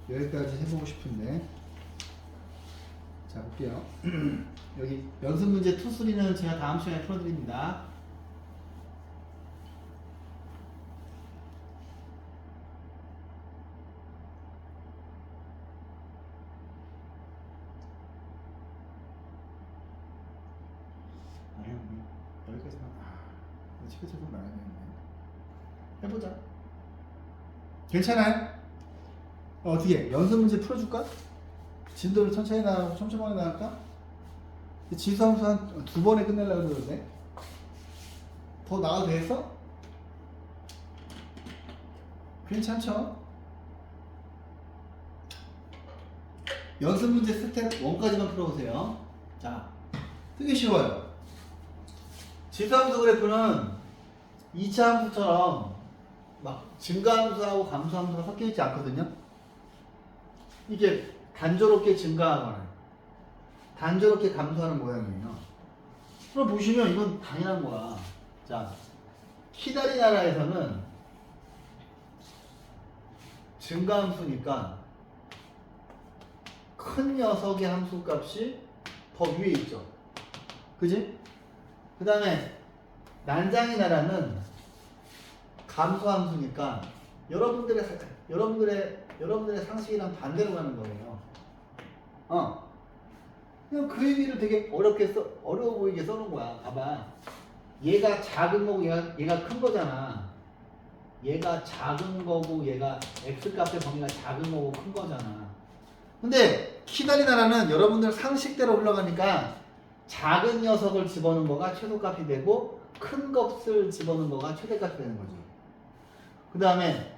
S1: 여기까지 해보고 싶은데 자, 볼게요. 여기 연습 문제 2, 3는 제가 다음 시간에 풀어드립니다. 여기까지만 집에 들고 나가야 되는데 해보자. 괜찮아요? 어떻게 연습 문제 풀어줄까? 진도를 천천히 나가고 촘촘하게 나갈까? 지수함수 한 2번에 끝내려고 그러는데 더 나가도 되겠어? 괜찮죠? 연습 문제 스텝 1까지만 풀어보세요. 자, 되게 쉬워요. 지수함수 그래프는 2차 함수처럼 막 증가함수하고 감소함수가 섞여 있지 않거든요. 이게 단조롭게 증가하거나 단조롭게 감소하는 모양이에요. 그럼 보시면 이건 당연한 거야. 자, 키다리 나라에서는 증가함수니까 큰 녀석의 함수값이 더 위에 있죠. 그지? 그 다음에 난장의 나라는 감소함수니까 여러분들의 상식이랑 반대로 가는 거예요. 그냥 그 얘기를 되게 어려워 보이게 써놓은 거야. 봐봐. 얘가 작은 거고 얘가 큰 거잖아. 얘가 작은 거고 얘가 x값의 범위가 작은 거고 큰 거잖아. 근데 키다리 나라는 여러분들 상식대로 흘러가니까 작은 녀석을 집어넣은 거가 최소값이 되고 큰 것을 집어넣은 거가 최대값이 되는 거지. 그 다음에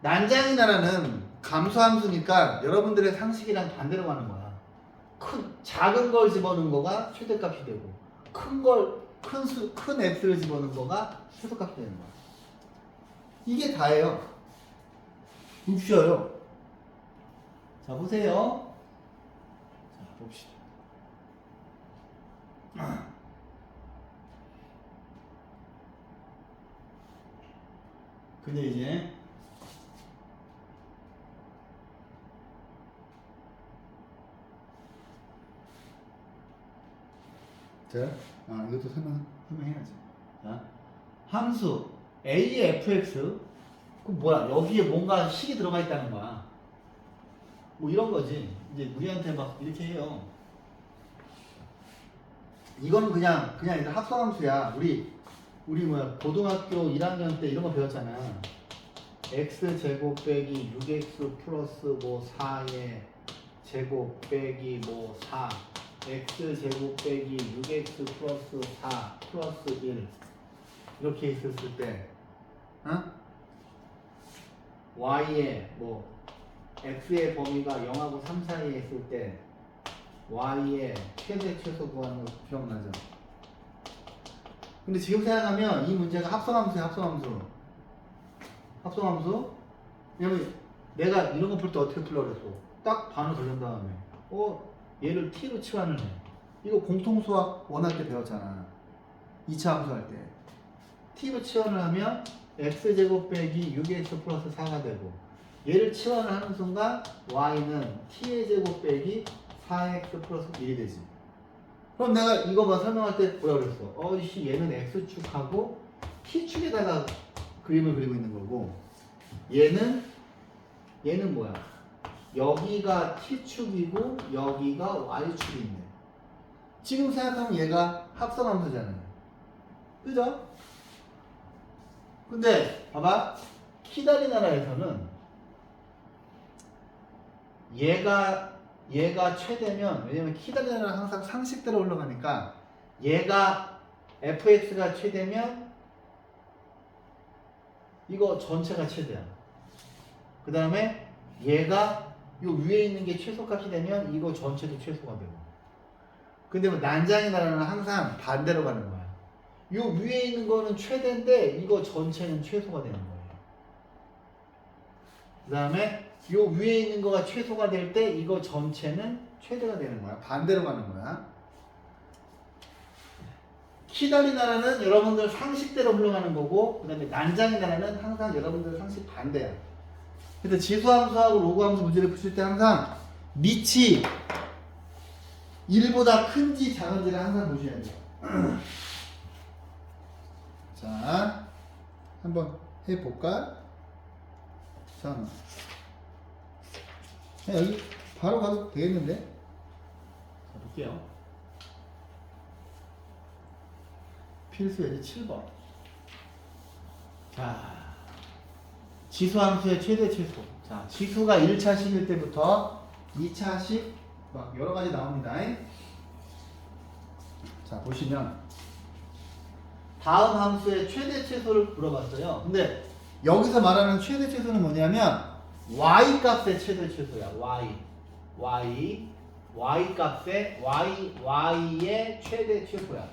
S1: 난장이 나라는 감소함수니까 여러분들의 상식이랑 반대로 가는 거야. 작은 걸 집어넣은 거가 최대값이 되고 큰 x를 집어넣은 거가 최소값이 되는 거야. 이게 다예요. 묵셔요. 자, 보세요. 자, 봅시다. 근데 이제 자, 이것도 설명해야지. 자, 함수 AFX 그 뭐야? 여기에 뭔가 식이 들어가 있다는 거야. 뭐 이런 거지. 이제 우리한테 막 이렇게 해요. 이거는 그냥 이제 합성함수야. 우리 고등학교 1학년 때 이런 거 배웠잖아. x 제곱 빼기 6x 플러스 뭐 4의 제곱 빼기 뭐 4 x 제곱 빼기 6x 플러스 4 플러스 1 이렇게 있었을 때 y의 뭐 x의 범위가 0하고 3 사이에 있을 때 y의 최대 최소 구하는 거 기억나죠? 근데 지금 생각하면 이 문제가 합성함수야. 합성함수. 왜냐면 내가 이런 거 풀 때 어떻게 풀려고 그랬어? 딱 반을 돌린 다음에 얘를 t로 치환을 해. 이거 공통수학 원할 때 배웠잖아. 2차 함수할 때 t로 치환을 하면 x제곱 빼기 6x 플러스 4가 되고 얘를 치환을 하는 순간 y는 t의 제곱 빼기 4x 플러스 1이 되지. 그럼 내가 이거만 설명할 때 뭐라 그랬어? 얘는 x축하고 t축에다가 그림을 그리고 있는 거고 얘는 뭐야? 여기가 t축이고 여기가 y축이 있네. 지금 생각하면 얘가 합성함수잖아요. 그죠? 근데 봐봐. 키다리 나라에서는 얘가 최대면, 왜냐면 키다리 나라는 항상 상식대로 올라가니까 얘가 fx가 최대면 이거 전체가 최대야. 그 다음에 얘가 요 위에 있는 게 최소값이 되면 이거 전체도 최소가 되고. 근데 뭐 난장의 나라는 항상 반대로 가는 거야. 요 위에 있는 거는 최대인데 이거 전체는 최소가 되는 거예요. 그 다음에 요 위에 있는 거가 최소가 될 때 이거 전체는 최대가 되는 거야. 반대로 가는 거야. 키다리 나라는 여러분들 상식대로 흘러가는 거고 그 다음에 난장의 나라는 항상 여러분들 상식 반대야. 그래서 지수함수하고 로그함수 문제를 푸실 때 항상 밑이 1보다 큰지 작은지를 항상 보셔야 돼요. 자, 한번 해볼까? 자, 여기 바로 가도 되겠는데? 자, 볼게요. 필수 예제 7번. 자, 지수함수의 최대 최소. 자, 지수가 1차식일 때부터 2차식 막 여러 가지 나옵니다. 자, 보시면 다음 함수의 최대 최소를 물어봤어요. 근데 여기서 말하는 최대 최소는 뭐냐면 y 값의 최대 최소야. y 값의 y의 최대 최소야.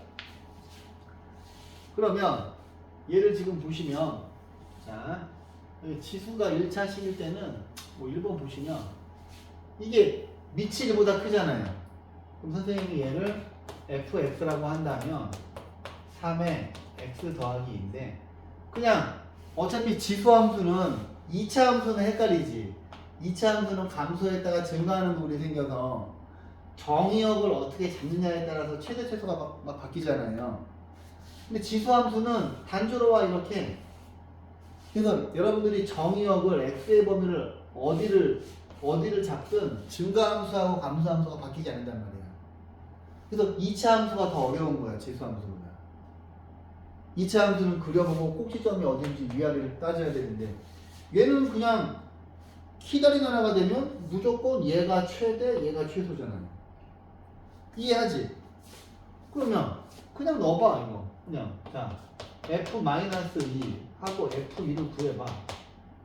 S1: 그러면 얘를 지금 보시면 자, 지수가 1차식일 때는 뭐 1번 보시면 이게 밑이 1보다 크잖아요. 그럼 선생님이 얘를 fx라고 한다면 3에 x 더하기 2인데 그냥 어차피 지수함수는 2차 함수는 헷갈리지. 2차 함수는 감소했다가 증가하는 부분이 생겨서 정의역을 어떻게 잡느냐에 따라서 최대 최소가 막 바뀌잖아요. 근데 지수 함수는 단조로와 이렇게. 그래서 여러분들이 정의역을 x의 범위를 어디를 잡든 증가함수하고 감소함수가 바뀌지 않는단 말이야. 그래서 2차 함수가 더 어려운 거야, 지수 함수보다. 2차 함수는 그려보고 꼭지점이 어딘지 위아래를 따져야 되는데 얘는 그냥 키다리 나라가 되면 무조건 얘가 최대, 얘가 최소잖아요. 이해하지? 그러면 그냥 넣어봐 이거. 그냥 자 f-2 하고 f2를 구해봐.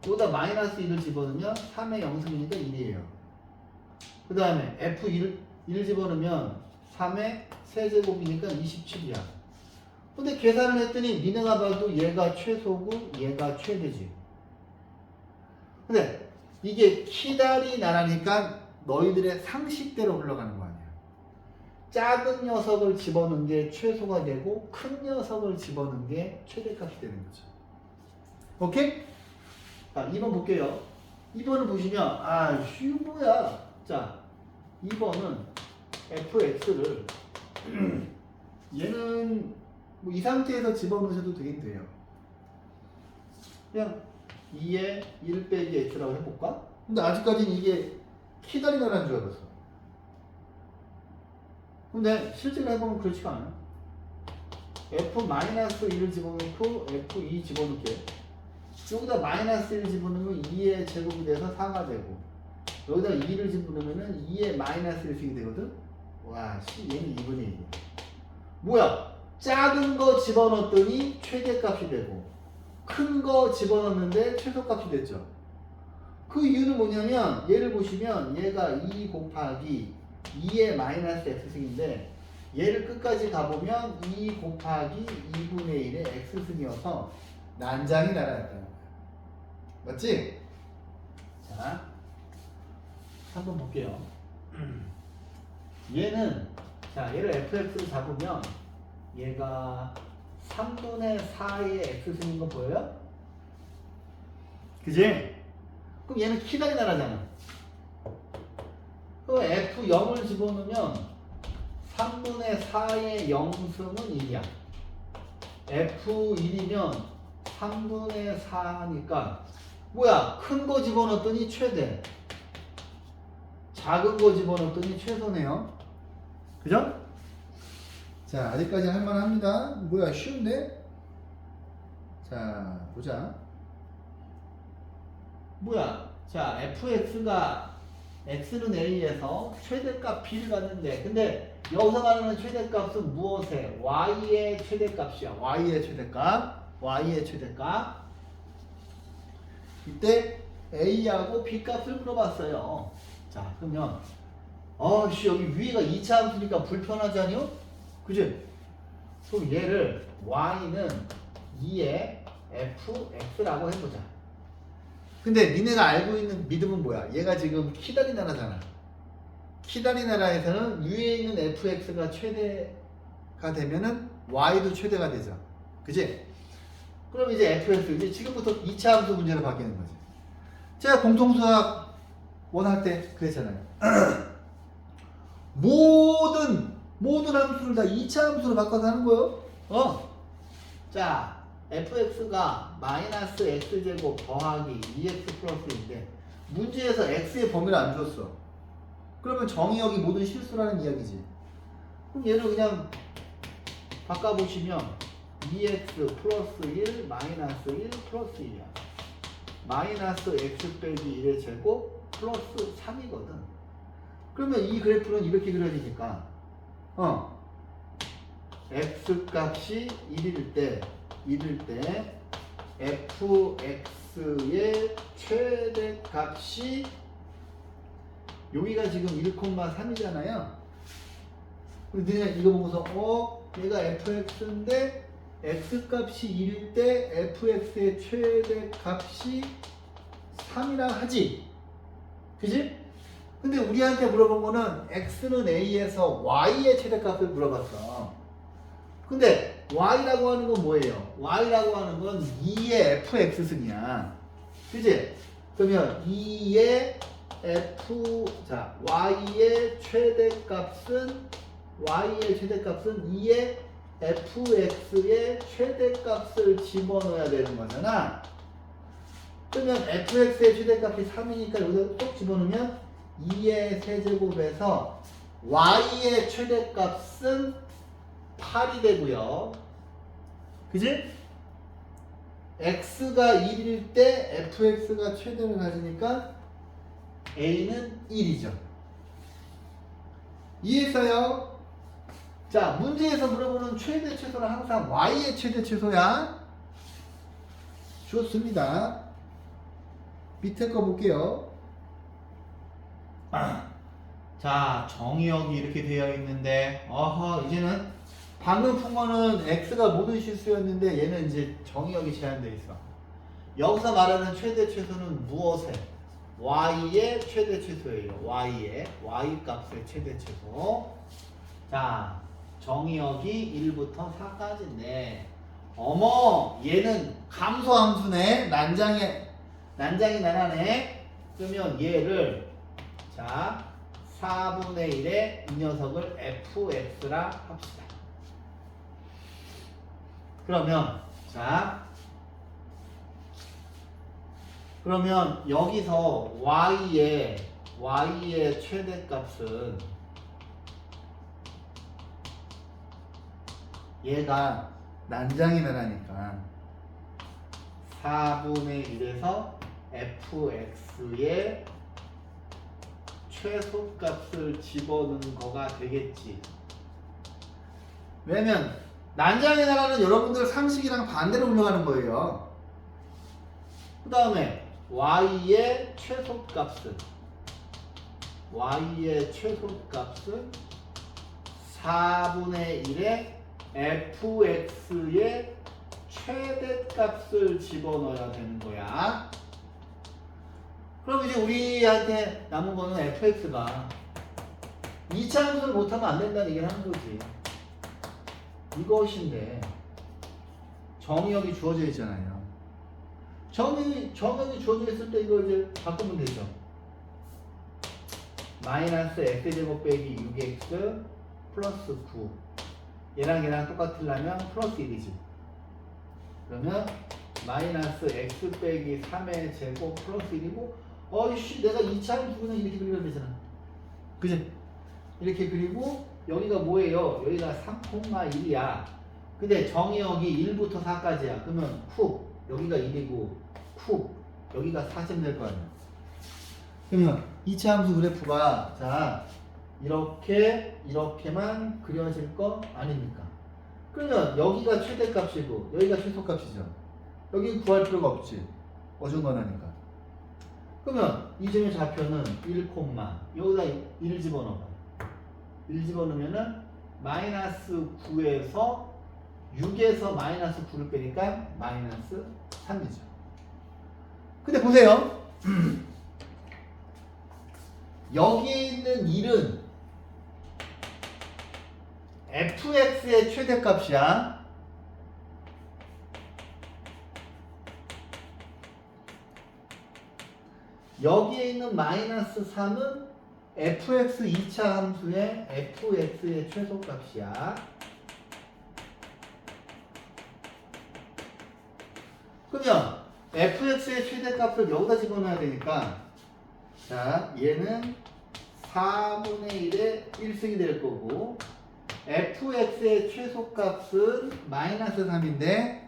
S1: 여기다 마이너스 1을 집어넣으면 3의 0승이니까 1이에요. 그 다음에 f1을 집어넣으면 3의 세제곱이니까 27이야. 근데 계산을 했더니 니네가 봐도 얘가 최소고 얘가 최대지. 근데 이게 키다리 나라니까 너희들의 상식대로 흘러가는 거 아니야. 작은 녀석을 집어넣은 게 최소가 되고 큰 녀석을 집어넣은 게 최대값이 되는 거죠. 오케이? 자, 2번 볼게요. 2번을 보시면 이거 뭐야? 자, 2번은 fx를 얘는 뭐 이 상태에서 집어넣으셔도 되긴 돼요. 그냥 2에 1 빼기 x라고 해볼까? 근데 아직까지는 이게 키다리 나라는 줄 알았어. 근데 실제로 해보면 그렇지가 않아. f-1을 집어넣고 f2 집어넣게. 여기다 마이너스 1 집어넣으면 2의 제곱이 돼서 4가 되고 여기다 2를 집어넣으면 2의 마이너스 1씩이 되거든? 와, 얘는 2분의 1이야. 뭐야? 작은 거 집어넣었더니 최대값이 되고 큰 거 집어넣었는데 최소값이 됐죠. 그 이유는 뭐냐면 얘를 보시면 얘가 2 곱하기 2의 마이너스 x승인데 얘를 끝까지 가보면 2 곱하기 2분의 1의 x승이어서 난장이 날아갔다는 거야. 맞지? 자, 한번 볼게요. 얘는 얘를 fx를 잡으면 얘가 3분의 4의 x승인 거 보여요? 그지? 그럼 얘는 키다리 나라잖아. 그럼 f0을 집어넣으면 3분의 4의 0승은 1이야. f1이면 3분의 4니까 뭐야? 큰 거 집어넣었더니 최대, 작은 거 집어넣었더니 최소네요. 그죠? 자, 아직까지 할만합니다. 뭐야, 쉬운데? 자, 보자. 뭐야? 자, fx가 x는 a에서 최대값 b를 갖는데, 근데 여기서 말하는 최대값은 무엇에? y의 최대값이야. y의 최대값. 이때 a하고 b 값을 물어봤어요. 자, 그러면 여기 위에가 2차 함수니까 불편하지 않요? 그지? 그럼 얘를 y는 2의 fx라고 해보자. 근데 니네가 알고 있는 믿음은 뭐야? 얘가 지금 키다리 나라잖아. 키다리 나라에서는 위에 있는 fx가 최대가 되면은 y도 최대가 되죠. 그지? 그럼 이제 fx, 이제 지금부터 2차 함수 문제로 바뀌는 거지. 제가 공통수학 원할 때 그랬잖아요. 모든 함수를 다 2차 함수로 바꿔서 하는 거예요. 자, fx가 마이너스 x제곱 더하기 2x 플러스인데 문제에서 x의 범위를 안 줬어. 그러면 정의역이 모든 실수라는 이야기지. 그럼 얘를 그냥 바꿔보시면 2x 플러스 1 마이너스 1 플러스 1이야. 마이너스 x 빼기 1의 제곱 플러스 3이거든. 그러면 이 그래프는 이렇게 그려지니까 x 값이 1일 때 fx의 최대값이 여기가 지금 1,3이잖아요. 근데 이거 보고서 얘가 fx인데 x값이 1일 때 fx의 최대값이 3이라 하지. 그지? 근데 우리한테 물어본 거는 x는 a에서 y의 최대값을 물어봤어. 근데 y라고 하는 건 뭐예요? y라고 하는 건 2의 fx승이야. 그지? 그러면 2의 f 자 y의 최대값은 2의 fx의 최대값을 집어넣어야 되는 거잖아. 그러면 fx의 최대값이 3이니까 여기다 쏙 집어넣으면 2의 세제곱에서 y의 최대값은 8이 되고요. 그지? x가 1일 때 fx가 최대를 가지니까 a는 1이죠. 이해했어요? 자, 문제에서 물어보는 최대 최소는 항상 y의 최대 최소야. 좋습니다. 밑에 거 볼게요. 자, 정의역이 이렇게 되어 있는데, 이제는 방금 푼 거는 x가 모든 실수였는데 얘는 이제 정의역이 제한되어 있어. 여기서 말하는 최대 최소는 무엇에? y의 최대 최소예요. y 값의 최대 최소. 자, 정의역이 1부터 4까지인데, 어머, 얘는 감소함수네. 난장이 나나네. 그러면 얘를 자 4분의 1의 이 녀석을 fx라 합시다. 그러면 그러면 여기서 y의 최대값은 얘가 난장이 나라니까 4분의 1에서 fx의 최소값을 집어넣는 거가 되겠지. 왜냐면 난장의 나라는 여러분들 상식이랑 반대로 흘러가는 거예요. 그 다음에 y의 최소값은 4분의 1의 fx의 최대값을 집어넣어야 되는 거야. 그럼 이제 우리한테 남은 거는 fx가 2차 함수를 못하면 안 된다는 얘기를 하는 거지. 이것인데 정의역이 주어져 있잖아요. 정의역이 주어져 있을 때 이거 이제 바꾸면 되죠. 마이너스 x제곱 빼기 6x 플러스 9 얘랑 똑같으려면 플러스 1이지. 그러면 마이너스 x 빼기 3의 제곱 플러스 1이고 어이씨 내가 2차 함수 그냥 이렇게 그리면 되잖아. 그지? 이렇게 그리고 여기가 뭐예요? 여기가 3,1이야. 근데 정의역이 1부터 4까지야. 그러면 쿡 여기가 1이고 쿡 여기가 40 될 거 아니야. 그러면 2차 함수 그래프가 자 이렇게만 그려질 거 아닙니까? 그러면 여기가 최대값이고 여기가 최소값이죠. 여기 구할 필요가 없지. 어중간하니까. 그러면 이 점의 좌표는 1, 여기다 1 집어넣어. 1 집어넣으면은 마이너스 9에서 6에서 마이너스 9를 빼니까 마이너스 3이죠. 근데 보세요. 여기에 있는 1은 fx의 최대값이야. 여기에 있는 마이너스 3은 fx 2차 함수의 fx의 최소값이야. 그러면 fx의 최대값을 여기다 집어넣어야 되니까 자 얘는 4분의 1의 1승이 될 거고 fx의 최소값은 마이너스 3인데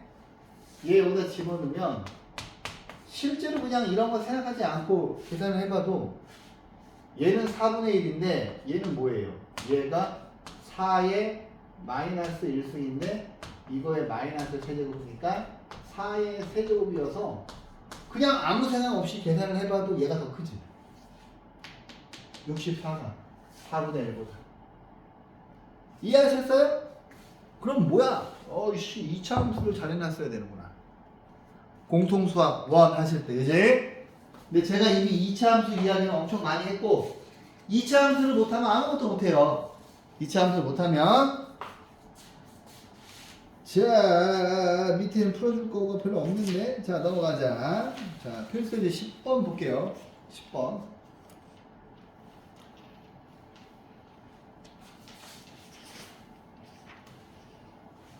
S1: 얘 여기다 집어넣으면 실제로 그냥 이런 거 생각하지 않고 계산을 해봐도 얘는 4분의 1인데 얘는 뭐예요? 얘가 4의 마이너스 1승인데 이거의 마이너스 세제곱이니까 4의 세제곱이어서 그냥 아무 생각 없이 계산을 해봐도 얘가 더 크지. 64가 4분의 1보다. 이해하셨어요? 그럼 뭐야? 어이씨 2차 함수를 잘 해놨어야 되는구나. 공통수학 1 하실 때 그지? 근데 제가 이미 2차 함수 이야기는 엄청 많이 했고 2차 함수를 못하면 아무것도 못해요. 2차 함수를 못하면 자, 밑에는 풀어줄 거가 별로 없는데. 자, 넘어가자. 자, 필수 이제 10번 볼게요. 10번.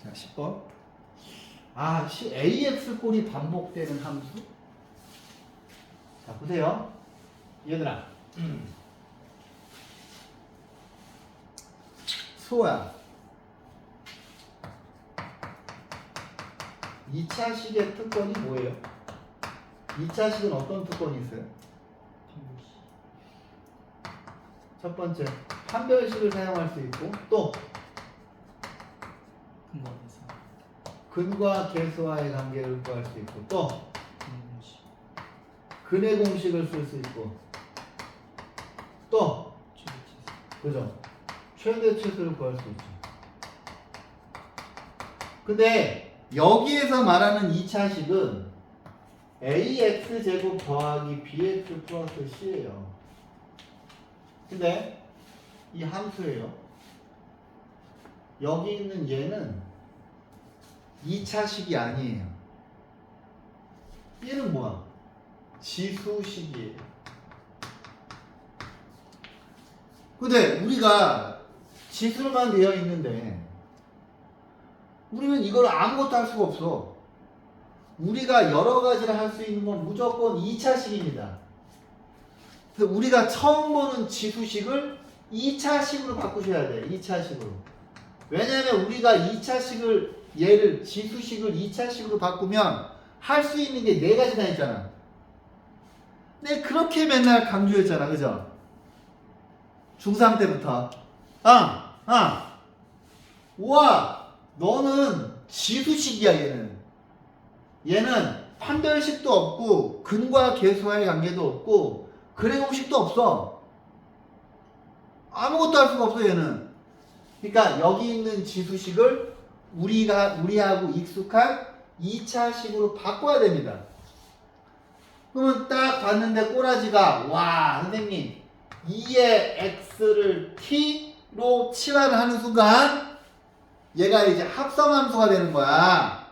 S1: 자, 10번. 아, AX 꼴이 반복되는 함수? 자, 보세요. 얘들아. 수호야. 2차식의 특권이 뭐예요? 2차식은 어떤 특권이 있어요? 첫 번째, 판별식을 사용할 수 있고, 또 근과 계수와의 관계를 구할 수 있고, 또 근의 공식을 쓸 수 있고, 또 그죠? 최대치수를 구할 수 있죠. 근데 여기에서 말하는 2차식은 ax 제곱 더하기 bx 플러스 c예요. 근데 이 함수예요. 여기 있는 얘는 2차식이 아니에요. 얘는 뭐야? 지수식이에요. 근데 우리가 지수만 되어 있는데 우리는 이걸 아무것도 할 수가 없어. 우리가 여러 가지를 할 수 있는 건 무조건 2차식입니다. 그래서 우리가 처음 보는 지수식을 2차식으로 바꾸셔야 돼. 2차식으로. 왜냐하면 우리가 2차식을 얘를 지수식을 2차식으로 바꾸면 할 수 있는 게 4가지나 있잖아. 네, 그렇게 맨날 강조했잖아. 그죠? 중3 때부터. 우와, 너는 지수식이야, 얘는. 얘는 판별식도 없고, 근과 계수와의 관계도 없고, 근의 공식도 없어. 아무것도 할 수가 없어, 얘는. 그러니까 여기 있는 지수식을 우리하고 익숙한 2차식으로 바꿔야 됩니다. 그러면 딱 봤는데 꼬라지가, 와, 선생님, 2의 x를 t로 치환을 하는 순간 얘가 이제 합성함수가 되는 거야.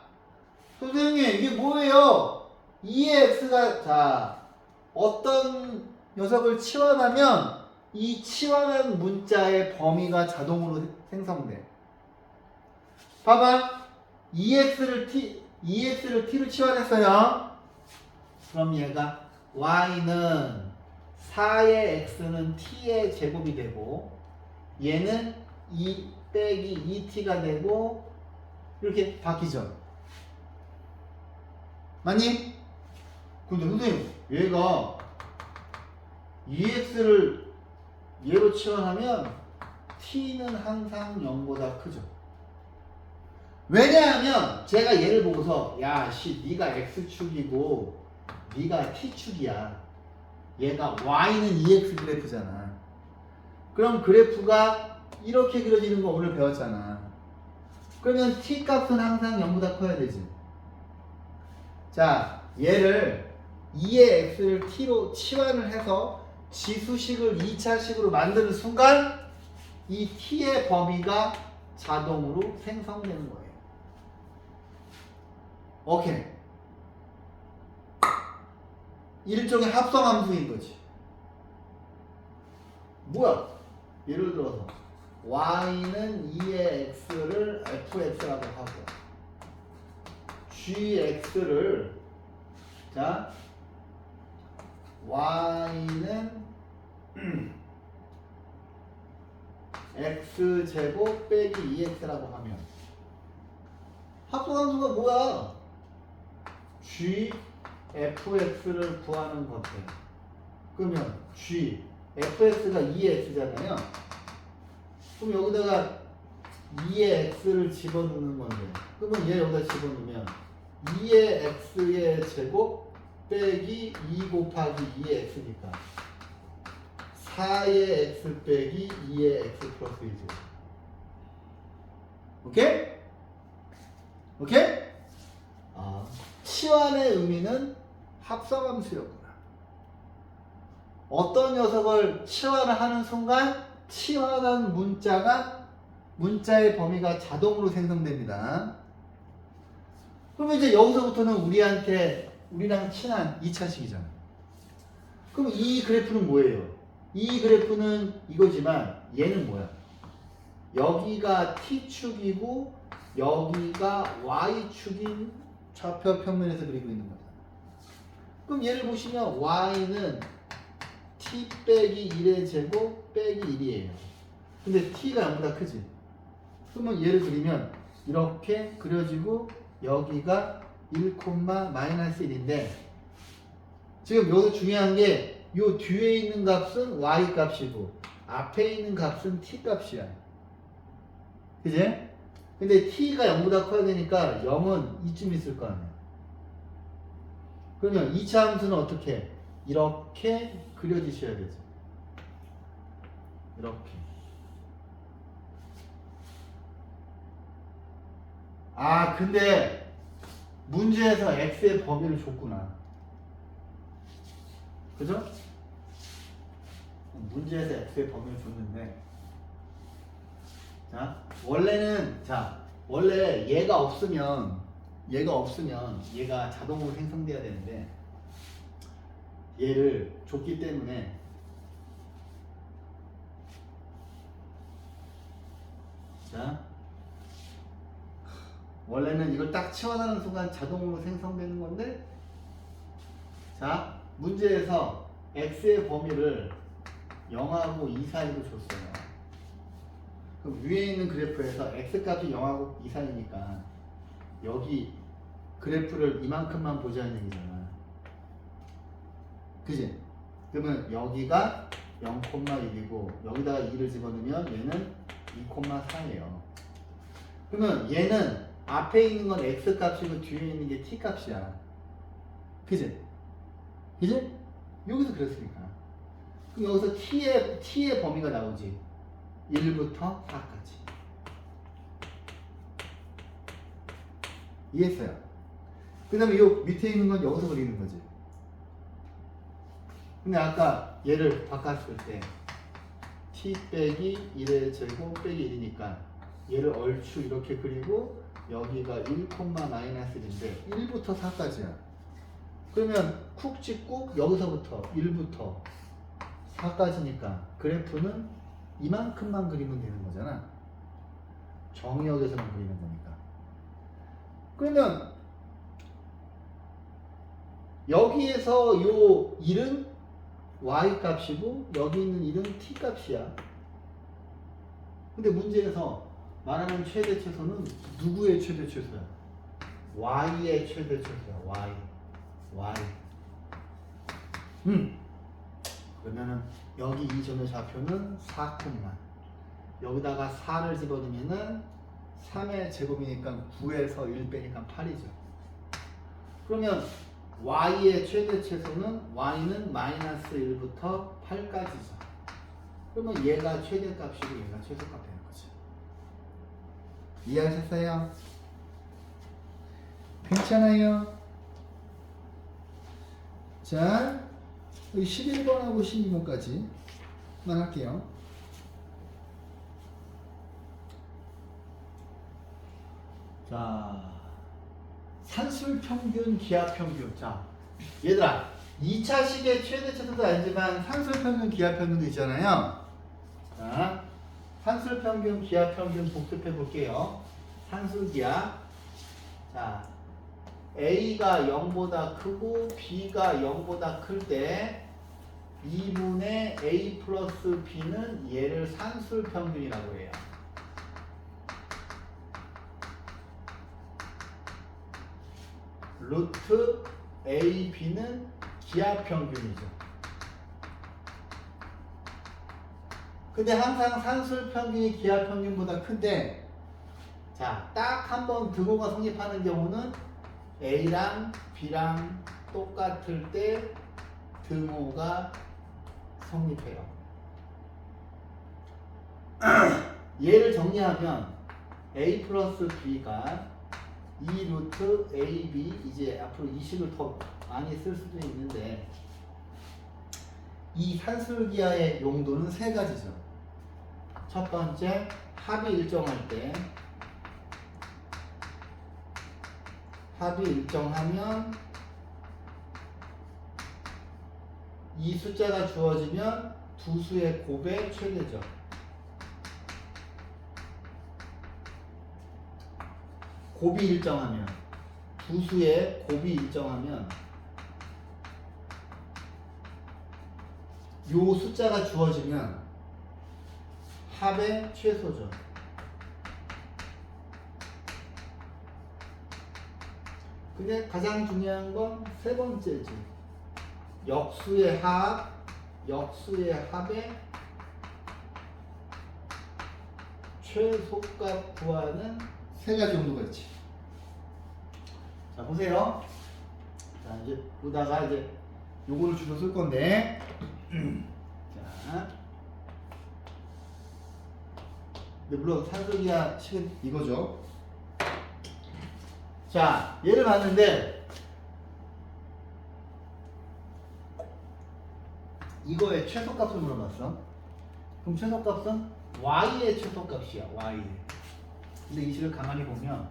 S1: 선생님, 이게 뭐예요? 2의 x가, 자, 어떤 녀석을 치환하면 이 치환한 문자의 범위가 자동으로 생성돼. 봐봐. 2x를 t로 치환했어요. 그럼 얘가 y는 4의 x는 t의 제곱이 되고, 얘는 2 빼기 2t가 되고, 이렇게 바뀌죠. 맞니? 근데 선생님, 얘가 2x를 얘로 치환하면 t는 항상 0보다 크죠. 왜냐하면 제가 얘를 보고서, 야, 네가 x축이고 네가 t축이야. 얘가 y는 2x 그래프잖아. 그럼 그래프가 이렇게 그려지는 거 오늘 배웠잖아. 그러면 t 값은 항상 0보다 커야 되지. 자, 얘를 2의 x를 t로 치환을 해서 지수식을 2차식으로 만드는 순간 이 t의 범위가 자동으로 생성되는 거예요. 오케이. 일종의 합성함수인 거지. 뭐야? 예를 들어서 y는 2의 x를 fx라고 하고 gx를, 자, y는 x제곱 빼기 2x라고 하면 합성함수가 뭐야? gfx를 구하는 건데, 그러면 fx가 2x잖아요. 그럼 여기다가 2의 x를 집어넣는 건데, 그러면 얘 여기다 집어넣으면 2의 x의 제곱 빼기 2 곱하기 2의 x니까 4의 x 빼기 2의 x 플러스 1죠. 오케이? 오케이? 치환의 의미는 합성함수였구나. 어떤 녀석을 치환을 하는 순간 치환한 문자의 범위가 자동으로 생성됩니다. 그러면 이제 여기서부터는 우리랑 친한 2차식이잖아. 그럼 이 그래프는 뭐예요? 이 그래프는 이거지만 얘는 뭐야? 여기가 T축이고 여기가 Y축인 좌표 평면에서 그리고 있는 거다. 그럼 얘를 보시면 Y는 T 빼기 1의 제곱 빼기 1이에요. 근데 T가 0보다 크지? 그러면 얘를 그리면 이렇게 그려지고 여기가 1, 마이너스 1인데 지금 여기서 중요한 게 요 뒤에 있는 값은 Y 값이고 앞에 있는 값은 T 값이야. 그지? 근데 T가 0보다 커야 되니까 0은 이쯤 있을 거 아니야. 그러면 2차 함수는 어떻게? 이렇게 그려지셔야 되죠. 이렇게. 아, 근데 문제에서 x의 범위를 줬구나. 그죠? 문제에서 x의 범위를 줬는데 원래 얘가 없으면 얘가 자동으로 생성돼야 되는데 얘를 줬기 때문에 원래는 이걸 딱 치워나가는 순간 자동으로 생성되는 건데 문제에서 x의 범위를 0하고 2 사이로 줬어요. 그럼 위에 있는 그래프에서 x값이 0하고 2 사이니까 여기 그래프를 이만큼만 보자는 얘기잖아. 그지? 그러면 여기가 0,1이고 여기다가 2를 집어넣으면 얘는 2,4예요. 그러면 얘는 앞에 있는 건 x값이고 뒤에 있는 게 t값이야. 그지? 그지? 여기서 그랬으니까. 그럼 여기서 t의 범위가 나오지. 1부터 4까지. 이해했어요? 그 다음에 요 밑에 있는 건 여기서 그리는 거지. 근데 아까 얘를 바꿨을 때 t 빼기 1의 제곱 빼기 1이니까 얘를 얼추 이렇게 그리고 여기가 1, 마이너스 1인데 1부터 4까지야. 그러면 쿡 찍고 여기서부터 1부터 4까지니까 그래프는 이만큼만 그리면 되는 거잖아. 정의역에서만 그리면 되니까. 그러면 여기에서 요 1은 y 값이고 여기 있는 1은 t 값이야. 근데 문제에서 말하는 최대 최소는 누구의 최대 최소야? y의 최대 최소야. y. 그러면은 여기 이 점의 좌표는 4, 여기다가 4를 집어넣으면은 3의 제곱이니까 9에서 1 빼니까 8이죠. 그러면 y의 최대 최소는 y는 마이너스 1부터 8까지죠. 그러면 얘가 최대값이고 얘가 최소값 되는 거지. 이해하셨어요? 괜찮아요? 자, 여기 11번하고 12번까지만 할게요. 자, 산술평균, 기하평균. 자, 얘들아, 2차식의 최대 최소도 알지만 산술평균, 기하평균도 있잖아요. 자, 산술평균, 기하평균 복습해 볼게요. 산술기하. 자, A가 0보다 크고 B가 0보다 클 때 2분의 A 플러스 B는 얘를 산술평균이라고 해요. 루트 A, B는 기하평균이죠. 근데 항상 산술평균이 기하평균보다 큰데 자, 딱 한 번 등호가 성립하는 경우는 A랑 B랑 똑같을 때 등호가 성립해요. 얘를 정리하면 A 플러스 B가 2 루트 AB, 이제 앞으로 이 식을 더 많이 쓸 수도 있는데 이 산술기하의 용도는 세 가지죠. 첫 번째, 합이 일정할 때 합이 일정하면 이 숫자가 주어지면 두 수의 곱의 최대죠. 곱이 일정하면, 두 수의 곱이 일정하면 요 숫자가 주어지면 합의 최소죠. 근데 가장 중요한 건 세 번째지. 역수의 합, 역수의 합의 최소값 구하는 세 가지 정도가 있지. 자, 보세요. 자, 이제 보다가 이제 요거를 주로 쓸 건데. 자. 근데 물론 산술기하 식은 이거죠. 자, 얘를 봤는데 이거의 최소값을 물어봤어. 그럼 최소값은 y의 최소값이야. y. 근데 이 식을 가만히 보면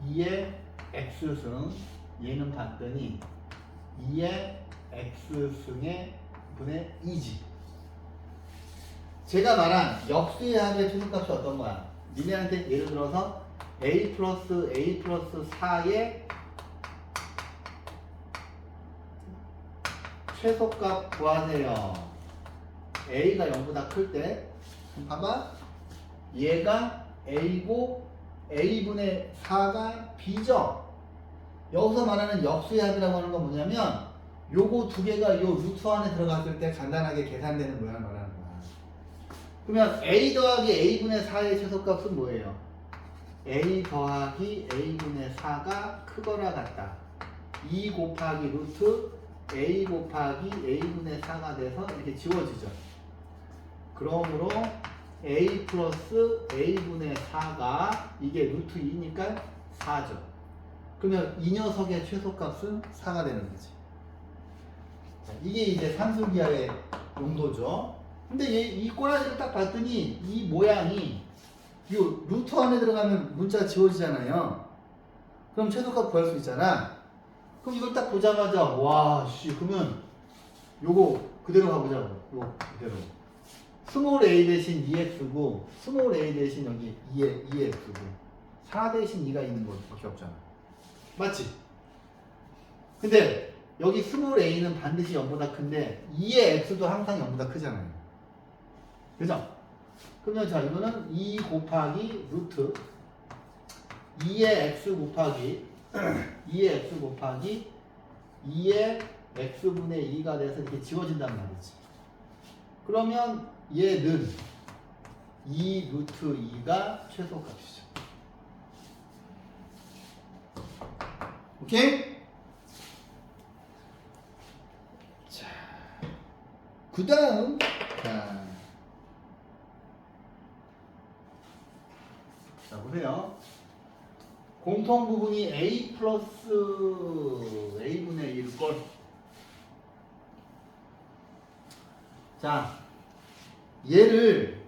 S1: 2의 x승, 얘는 봤더니 2의 x승의 분의 2지. 제가 말한 역수의 합의 최소값이 어떤 거야? 니네한테 예를 들어서 a 플러스 4의 최소값 구하세요. a가 0보다 클 때, 봐봐. 얘가 a고 a분의 4가 b죠. 여기서 말하는 역수의 합이라고 하는 건 뭐냐면 요거 두 개가 요 루트 안에 들어갔을 때 간단하게 계산되는 모양을 말하는 거야. 그러면 a 더하기 a분의 4의 최소값은 뭐예요? a 더하기 a분의 4가 크거나 같다. 2 곱하기 루트 a 곱하기 a분의 4가 돼서 이렇게 지워지죠. 그러므로 a 플러스 a분의 4가 이게 루트 2니까 4죠. 그러면 이 녀석의 최소값은 4가 되는 거지. 자, 이게 이제 산술기하의 용도죠. 근데 이 꼬라지를 딱 봤더니 이 모양이 이 루트 안에 들어가면 문자가 지워지잖아요. 그럼 최소값 구할 수 있잖아. 그럼 이걸 딱 보자마자 와, 씨, 그러면 요거 그대로 가보자고. 요거 그대로. 스몰 a 대신 2x고 스몰 a 대신 여기 2x고 4 대신 2가 있는 것밖에 없잖아. 맞지? 근데 여기 스몰 a는 반드시 0보다 큰데 2의 x도 항상 0보다 크잖아요. 그죠? 그러면 자, 이거는 2 곱하기 루트 2의 x 곱하기 2의 x 곱하기 2의 x분의 2가 돼서 이렇게 지워진단 말이지. 그러면 얘는 2 루트 2가 최소값이죠. 오케이? 자, 그 다음 자, 보세요. 공통 부분이 a 플러스 a분의 1꼴. 자, 얘를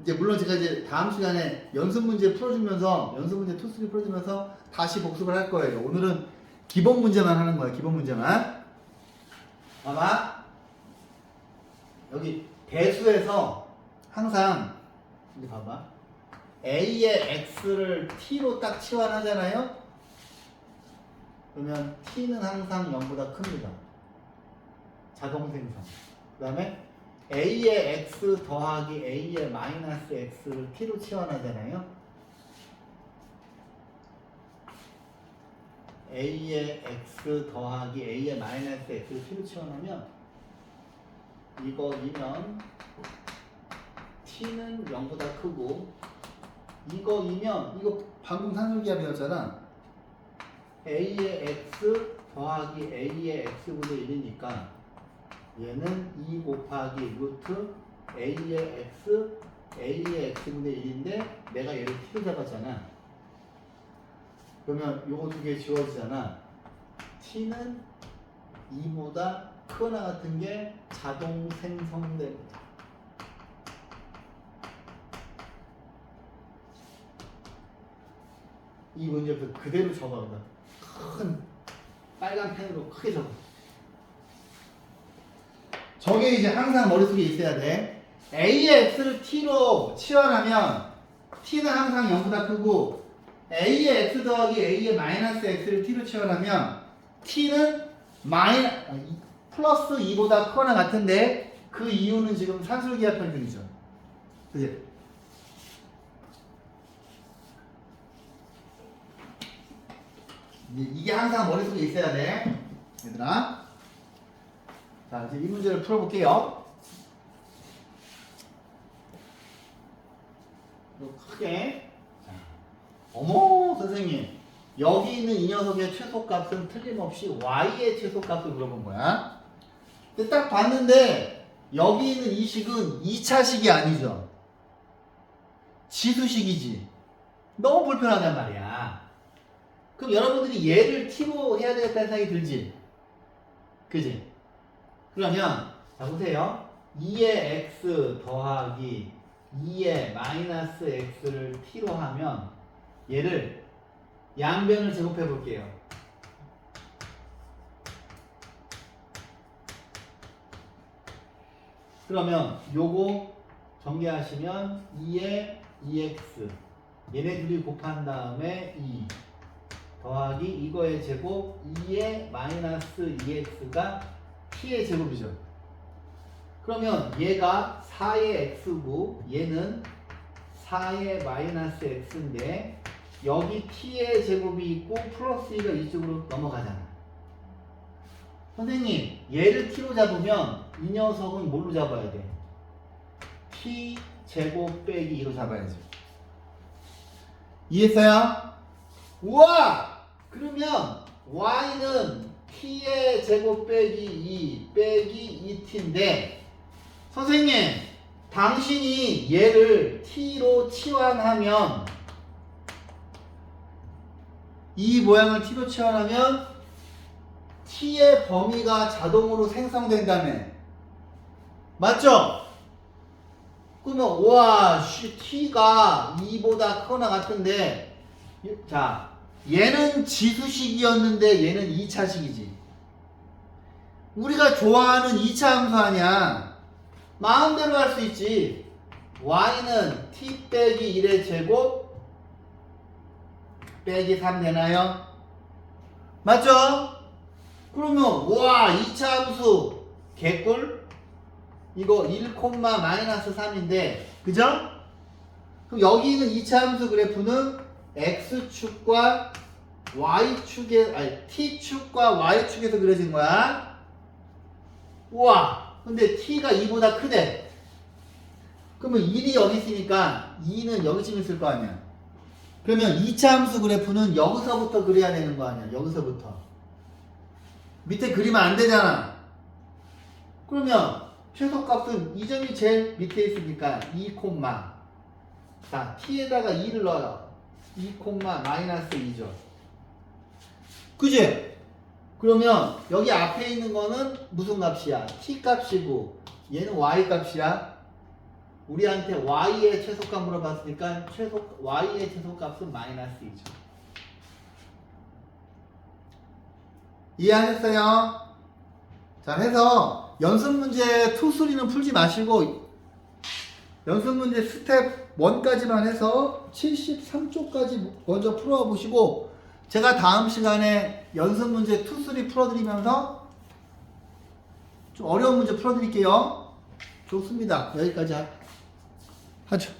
S1: 이제 물론 제가 이제 다음 시간에 연습 문제 풀어주면서 연습 문제 투수리 풀어주면서 다시 복습을 할 거예요. 오늘은 기본 문제만 하는 거예요. 기본 문제만. 봐봐. 여기 대수에서 항상 여기 봐봐. a의 x를 t로 딱 치환하잖아요. 그러면 t는 항상 0보다 큽니다. 자동 생성. 그 다음에 a의 x 더하기 a의 마이너스 x를 t로 치환하잖아요. a의 x 더하기 a의 마이너스 x를 t로 치환하면 이거이면 t는 0보다 크고 이거이면 이거 방금 산술기합이었잖아. a의 x 더하기 a의 x분의 1이니까 얘는 2 곱하기 루트 a의 x a의 x분의 1인데 내가 얘를 t로 잡았잖아. 그러면 요거 두 개 지워지잖아. t는 2보다 크거나 같은 게 자동 생성됩니다. 이 문제부터 그대로 적어봐. 큰 빨간 펜으로 크게 적어. 저게 이제 항상 머릿속에 있어야 돼. A의 X를 T로 치환하면 T는 항상 0보다 크고 A의 X 더하기 A의 마이너스 X를 T로 치환하면 T는 플러스 2보다 크거나 같은데 그 이유는 지금 산술기하 편중이죠. 그지? 이게 항상 머릿속에 있어야 돼. 얘들아. 자, 이제 이 문제를 풀어볼게요. 크게. 자. 어머, 선생님. 여기 있는 이 녀석의 최소값은 틀림없이 y의 최소값을 물어본 거야. 근데 딱 봤는데 여기 있는 이 식은 2차식이 아니죠. 지수식이지. 너무 불편하단 말이야. 그럼 여러분들이 얘를 t로 해야 되겠다는 생각이 들지? 그지? 그러면 자 보세요. 2의 x 더하기 2의 마이너스 x를 t로 하면 얘를 양변을 제곱해 볼게요. 그러면 요거 정리하시면 2의 2x 얘네 둘이 곱한 다음에 2 더하기 이거의 제곱 2의 마이너스 2x가 t의 제곱이죠. 그러면 얘가 4의 x고 얘는 4의 마이너스 x인데 여기 t의 제곱이 있고 플러스 2가 이쪽으로 넘어가잖아. 선생님 얘를 t로 잡으면 이 녀석은 뭘로 잡아야 돼? t 제곱 빼기 2로 잡아야지. 이해했어요? 우와! 그러면 y는 t의 제곱 빼기 2 빼기 2t인데 선생님 당신이 얘를 t로 치환하면 이 모양을 t로 치환하면 t의 범위가 자동으로 생성된다며. 맞죠? 그러면 와 t가 2보다 크거나 같은데 자 얘는 지수식이었는데 얘는 2차식이지. 우리가 좋아하는 2차 함수 아니야. 마음대로 할 수 있지. y는 t 빼기 1의 제곱 빼기 3 되나요? 맞죠? 그러면 와 2차 함수 개꿀? 이거 1, 마이너스 3인데 그죠? 그럼 여기 있는 2차 함수 그래프는 x축과 y축에 아니 t축과 y축에서 그려진 거야. 우와 근데 t가 2보다 크대. 그러면 1이 여기 있으니까 2는 여기쯤 있을 거 아니야. 그러면 2차 함수 그래프는 여기서부터 그려야 되는 거 아니야. 여기서부터 밑에 그리면 안 되잖아. 그러면 최소값은 이 점이 제일 밑에 있으니까 2, 자 t에다가 2를 넣어요. 2, 마이너스 2죠. 그지? 그러면 여기 앞에 있는 거는 무슨 값이야? t 값이고 얘는 y 값이야. 우리한테 y의 최소값 물어봤으니까 y의 최소값은 마이너스 2죠. 이해하셨어요? 자 해서 연습 문제 2, 3는 풀지 마시고 연습 문제 스텝 1까지만 해서 73쪽까지 먼저 풀어 보시고 제가 다음 시간에 연습 문제 2, 3 풀어드리면서 좀 어려운 문제 풀어드릴게요. 좋습니다. 여기까지 하죠.